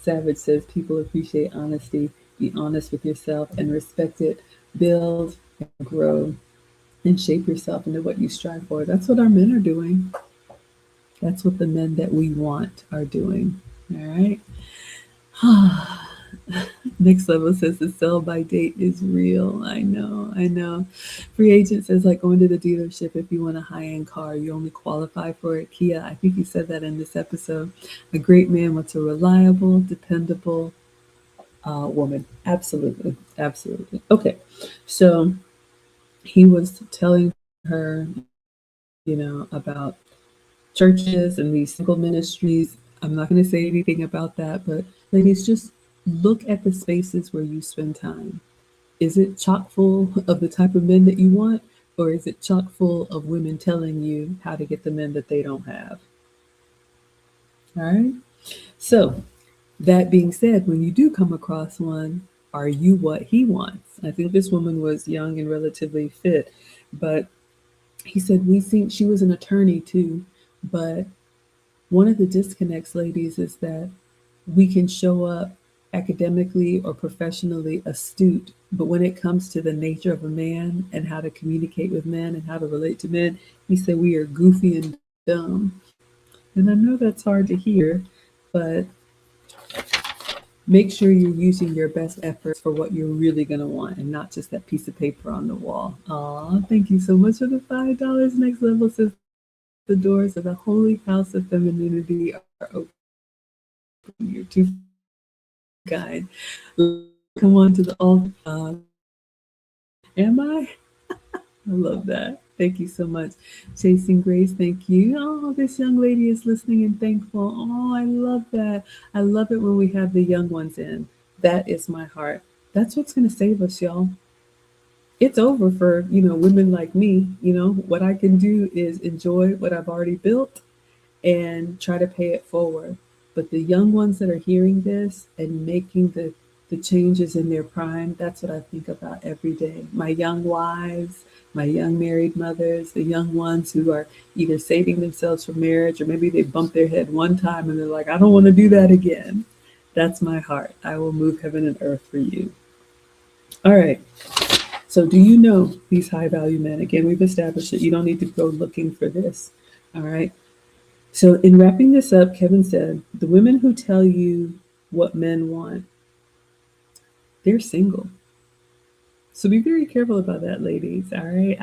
Savage says people appreciate honesty. Be honest with yourself and respect it. Build and grow and shape yourself into what you strive for. That's what our men are doing. That's what the men that we want are doing. All right. Next level says the sell by date is real. I know, I know. Free agent says like going to the dealership if you want a high end car, you only qualify for it. Kia, I think you said that in this episode. A great man wants a reliable, dependable woman. Absolutely, absolutely. Okay, so he was telling her, about churches and these single ministries. I'm not going to say anything about that, but ladies, just look at the spaces where you spend time. Is it chock full of the type of men that you want, or is it chock full of women telling you how to get the men that they don't have? All right. So, that being said, when you do come across one, are you what he wants? I think this woman was young and relatively fit, but he said we think she was an attorney too, but one of the disconnects, ladies, is that we can show up academically or professionally astute, but when it comes to the nature of a man and how to communicate with men and how to relate to men, he said we are goofy and dumb. And I know that's hard to hear, but make sure you're using your best efforts for what you're really going to want and not just that piece of paper on the wall. Aw, thank you so much for the $5. Next level says the doors of the holy house of femininity are open. You're too kind. Come on to the altar. Am I? I love that. Thank you so much. Chasing Grace, thank you. Oh, this young lady is listening and thankful. Oh, I love that. I love it when we have the young ones in. That is my heart. That's what's going to save us, y'all. It's over for, women like me. What I can do is enjoy what I've already built and try to pay it forward. But the young ones that are hearing this and making the changes in their prime, that's what I think about every day. My young wives, my young married mothers, the young ones who are either saving themselves for marriage or maybe they bump their head one time and they're like, I don't want to do that again. That's my heart. I will move heaven and earth for you. All right. So, do you know these high value men? Again, we've established that you don't need to go looking for this. All right. So, in wrapping this up, Kevin said, the women who tell you what men want, they're single. So, be very careful about that, ladies. All right.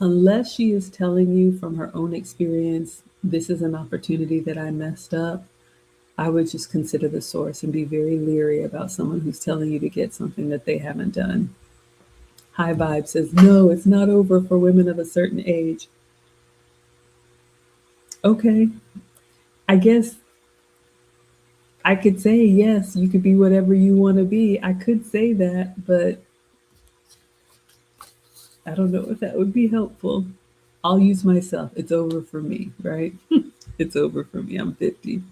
Unless she is telling you from her own experience, this is an opportunity that I messed up, I would just consider the source and be very leery about someone who's telling you to get something that they haven't done. High Vibe says, no, it's not over for women of a certain age. Okay, I guess I could say, yes, you could be whatever you want to be. I could say that, but I don't know if that would be helpful. I'll use myself. It's over for me, right? It's over for me. I'm 50.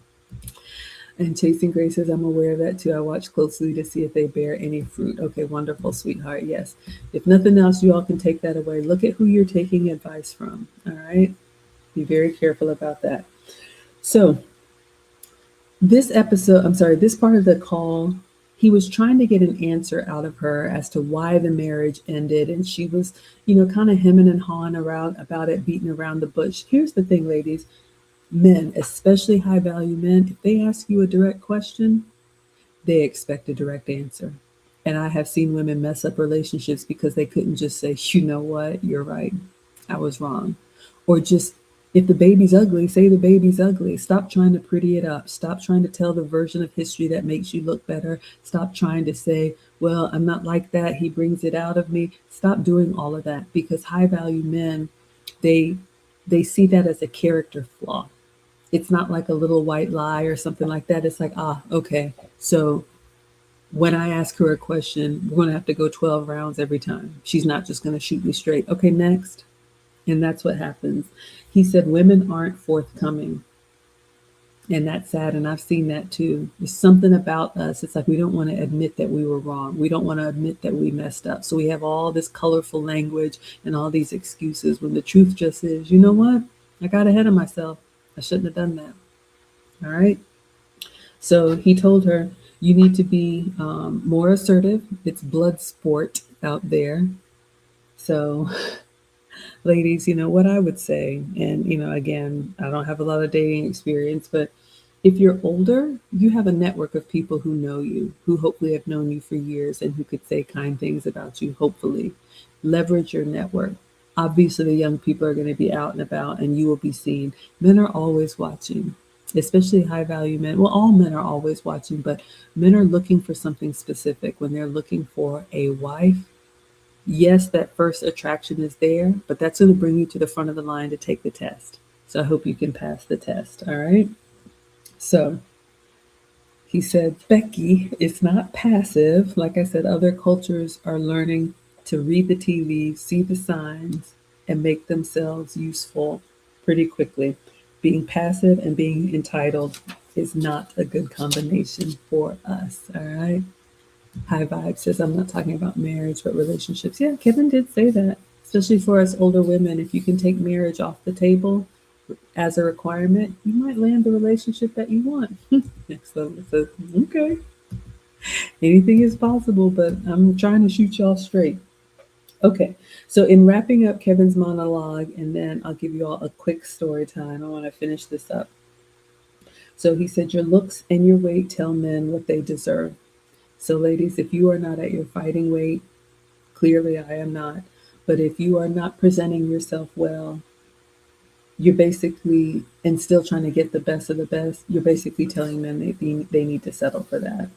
And Chasing Grace says, I'm aware of that too. I watch closely to see if they bear any fruit. Okay, wonderful, sweetheart. Yes. If nothing else, you all can take that away. Look at who you're taking advice from. All right. Be very careful about that. So, this part of the call, he was trying to get an answer out of her as to why the marriage ended. And she was, kind of hemming and hawing around about it, beating around the bush. Here's the thing, ladies. Men, especially high value men, if they ask you a direct question, they expect a direct answer. And I have seen women mess up relationships because they couldn't just say, you know what, you're right, I was wrong. Or just, if the baby's ugly, say the baby's ugly. Stop trying to pretty it up. Stop trying to tell the version of history that makes you look better. Stop trying to say, well, I'm not like that, he brings it out of me. Stop doing all of that, because high value men, they they see that as a character flaw. It's not like a little white lie or something like that. It's like, okay. So when I ask her a question, we're going to have to go 12 rounds every time. She's not just going to shoot me straight. Okay, next. And that's what happens. He said women aren't forthcoming. And that's sad. And I've seen that too. There's something about us. It's like we don't want to admit that we were wrong. We don't want to admit that we messed up. So we have all this colorful language and all these excuses when the truth just is, you know what? I got ahead of myself. I shouldn't have done that. All right. So he told her, you need to be more assertive. It's blood sport out there. So, ladies, what I would say, and, again, I don't have a lot of dating experience, but If you're older, you have a network of people who know you, who hopefully have known you for years and who could say kind things about you, hopefully. Leverage your network. Obviously, the young people are going to be out and about and you will be seen. Men are always watching, especially high value men. Well, all men are always watching, but men are looking for something specific when they're looking for a wife. Yes, that first attraction is there, but that's going to bring you to the front of the line to take the test. So I hope you can pass the test. All right. So he said, Becky, it's not passive. Like I said, other cultures are learning to read the tea leaves, see the signs, and make themselves useful pretty quickly. Being passive and being entitled is not a good combination for us. All right. High Vibe says, I'm not talking about marriage, but relationships. Yeah, Kevin did say that, especially for us older women. If you can take marriage off the table as a requirement, you might land the relationship that you want. Next level says, okay, anything is possible, but I'm trying to shoot y'all straight. Okay, so in wrapping up Kevin's monologue, and then I'll give you all a quick story time. I want to finish this up. So he said, your looks and your weight tell men what they deserve. So, ladies, if you are not at your fighting weight, clearly I am not. But if you are not presenting yourself well, you're basically, and still trying to get the best of the best, you're basically telling men they need to settle for that.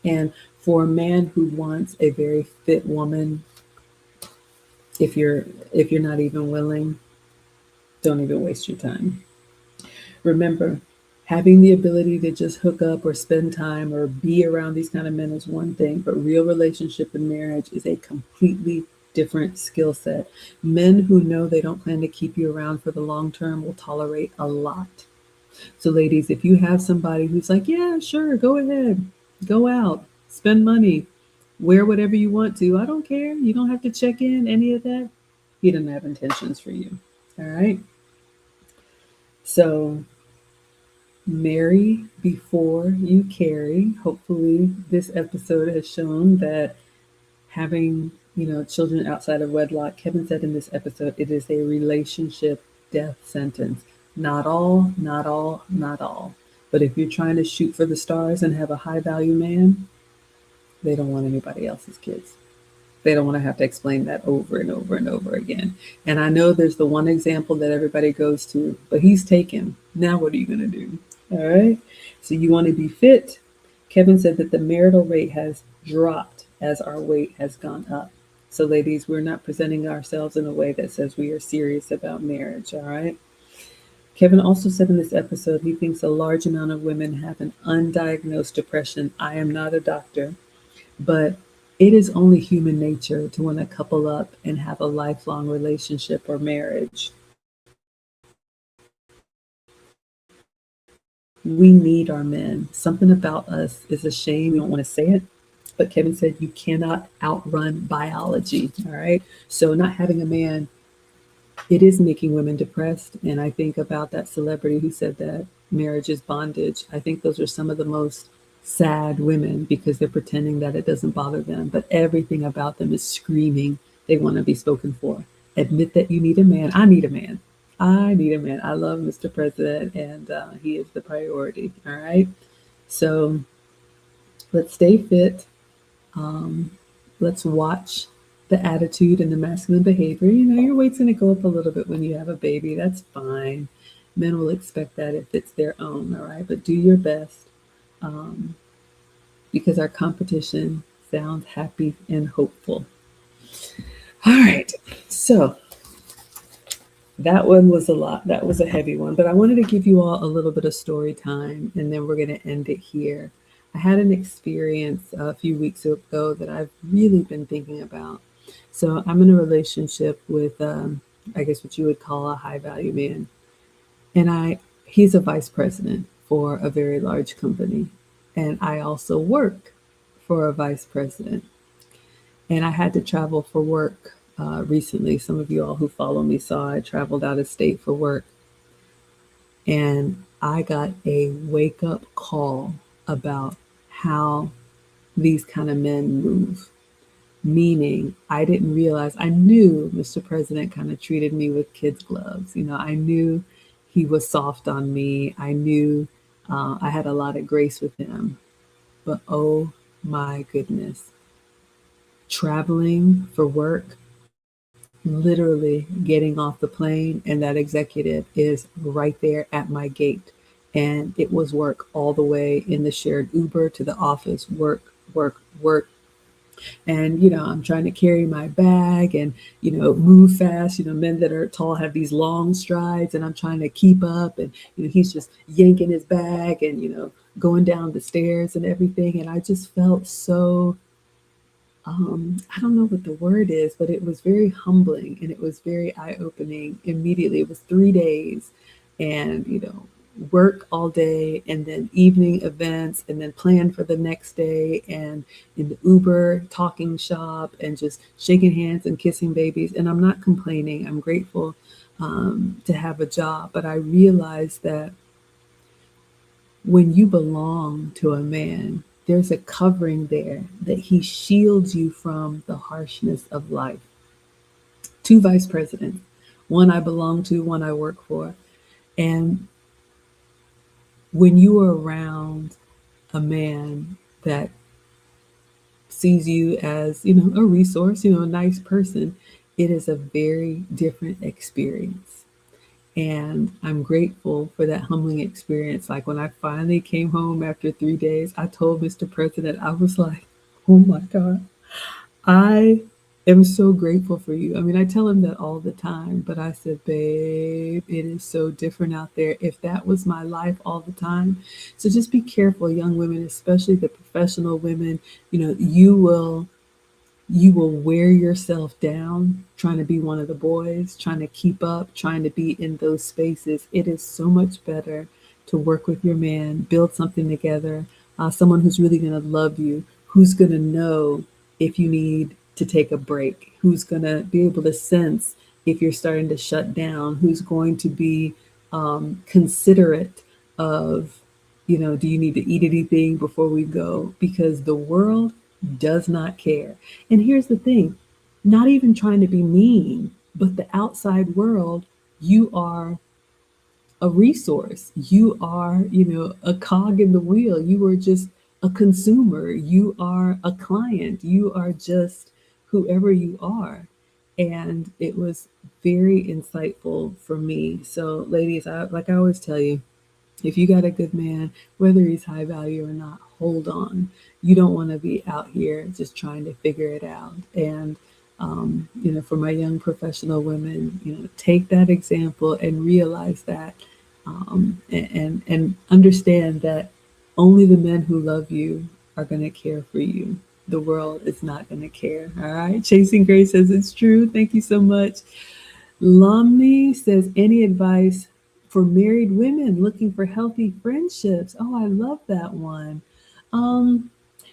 And for a man who wants a very fit woman, if you're not even willing, don't even waste your time. Remember, having the ability to just hook up or spend time or be around these kind of men is one thing, but real relationship and marriage is a completely different skill set. Men who know they don't plan to keep you around for the long term will tolerate a lot. So, ladies, if you have somebody who's like, yeah, sure, go ahead, go out, spend money, wear whatever you want to, I don't care, you don't have to check in, any of that, he doesn't have intentions for you. All right. So, marry before you carry. Hopefully, this episode has shown that having, children outside of wedlock, Kevin said in this episode, it is a relationship death sentence. Not all, not all, not all. But if you're trying to shoot for the stars and have a high value man, they don't want anybody else's kids. They don't want to have to explain that over and over and over again. And I know there's the one example that everybody goes to, but he's taken. Now what are you going to do? All right. So you want to be fit. Kevin said that the marital rate has dropped as our weight has gone up. So, ladies, we're not presenting ourselves in a way that says we are serious about marriage. All right. Kevin also said in this episode he thinks a large amount of women have an undiagnosed depression. I am not a doctor, but it is only human nature to want to couple up and have a lifelong relationship or marriage. We need our men. Something about us is a shame. We don't want to say it. But Kevin said you cannot outrun biology. All right. So not having a man, it is making women depressed. And I think about that celebrity who said that marriage is bondage. I think those are some of the most sad women because they're pretending that it doesn't bother them. But everything about them is screaming they want to be spoken for. Admit that you need a man. I need a man. I need a man. I love Mr. President, and he is the priority. All right. So let's stay fit. Let's watch the attitude and the masculine behavior. Your weight's going to go up a little bit when you have a baby. That's fine. Men will expect that if it's their own. All right. But do your best because our competition sounds happy and hopeful. All right. So that one was a lot. That was a heavy one. But I wanted to give you all a little bit of story time, and then we're going to end it here. I had an experience a few weeks ago that I've really been thinking about. So I'm in a relationship with, I guess what you would call a high value man. And he's a vice president for a very large company. And I also work for a vice president. And I had to travel for work recently. Some of you all who follow me saw I traveled out of state for work. And I got a wake up call about how these kind of men move. Meaning, I didn't realize, I knew Mr. President kind of treated me with kids' gloves. I knew he was soft on me. I knew I had a lot of grace with him. But oh my goodness, traveling for work, literally getting off the plane, and that executive is right there at my gate. And it was work all the way in the shared Uber to the office, work, work, work. And, I'm trying to carry my bag and, move fast. Men that are tall have these long strides, and I'm trying to keep up. And, he's just yanking his bag and, going down the stairs and everything. And I just felt so, I don't know what the word is, but it was very humbling and it was very eye opening immediately. It was 3 days and, work all day and then evening events and then plan for the next day and in the Uber talking shop and just shaking hands and kissing babies. And I'm not complaining. I'm grateful to have a job, but I realized that when you belong to a man, there's a covering there that he shields you from the harshness of life. Two vice presidents, one I belong to, one I work for. And when you are around a man that sees you as, a resource, a nice person, it is a very different experience. And I'm grateful for that humbling experience. Like when I finally came home after 3 days, I told Mr. President, I was like, oh my God, I am so grateful for you. I mean, I tell him that all the time, but I said, babe, it is so different out there. If that was my life all the time. So just be careful, young women, especially the professional women, you will wear yourself down trying to be one of the boys, trying to keep up, trying to be in those spaces. It is so much better to work with your man, build something together, someone who's really going to love you, who's going to know if you need to take a break, who's going to be able to sense if you're starting to shut down, who's going to be considerate of, do you need to eat anything before we go? Because the world does not care. And here's the thing, not even trying to be mean, but the outside world, you are a resource. You are, a cog in the wheel. You are just a consumer. You are a client. You are just whoever you are. And it was very insightful for me. So, ladies, like I always tell you, if you got a good man, whether he's high value or not, hold on. You don't want to be out here just trying to figure it out. And, for my young professional women, take that example and realize that, and understand that only the men who love you are going to care for you. The world is not going to care. All right. Chasing Grace says it's true. Thank you so much. Lumney says, any advice for married women looking for healthy friendships? Oh, I love that one. Um,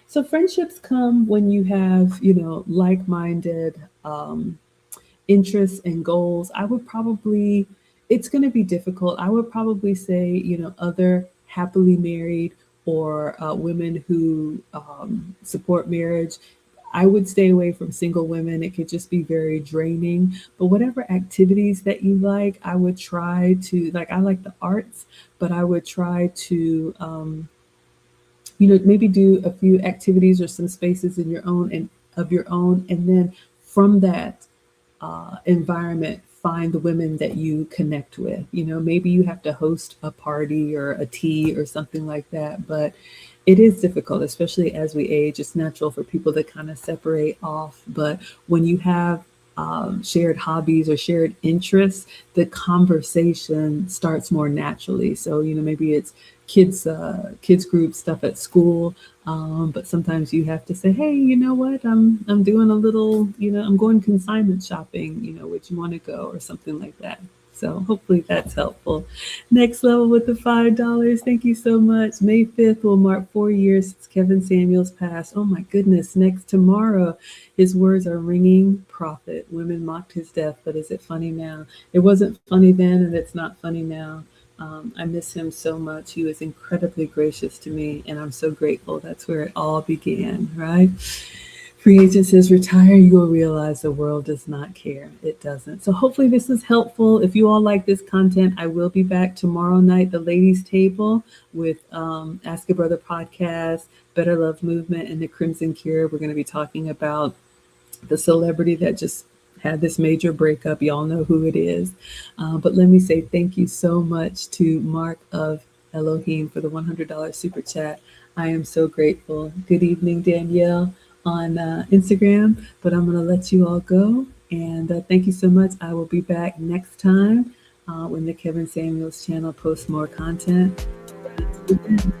so friendships come when you have, like-minded interests and goals. It's going to be difficult. I would probably say, other happily married or women who support marriage. I would stay away from single women. It could just be very draining. But whatever activities that you like, I would try to, like, I like the arts, but I would try to, maybe do a few activities or some spaces in your own and of your own. And then from that environment, find the women that you connect with. Maybe you have to host a party or a tea or something like that, but it is difficult, especially as we age. It's natural for people to kind of separate off. But when you have shared hobbies or shared interests, the conversation starts more naturally. So, maybe it's kids group stuff at school. But sometimes you have to say, hey, you know what? I'm doing a little, I'm going consignment shopping, would you want to go or something like that? So hopefully that's helpful. Next level with the $5. Thank you so much. May 5th will mark 4 years since Kevin Samuels passed. Oh my goodness. Next tomorrow, his words are ringing prophet. Women mocked his death, but is it funny now? It wasn't funny then, and it's not funny now. I miss him so much. He was incredibly gracious to me, and I'm so grateful. That's where it all began, right? Free agent says retire, you will realize the world does not care. It doesn't. So hopefully this is helpful. If you all like this content, I will be back tomorrow night, the ladies' table with Ask a Brother podcast, Better Love Movement, and the Crimson Cure. We're going to be talking about the celebrity that just had this major breakup. Y'all know who it is. But let me say thank you so much to Mark of Elohim for the $100 super chat. I am so grateful. Good evening, Danielle on Instagram. But I'm going to let you all go. And thank you so much. I will be back next time when the Kevin Samuels channel posts more content. But until then,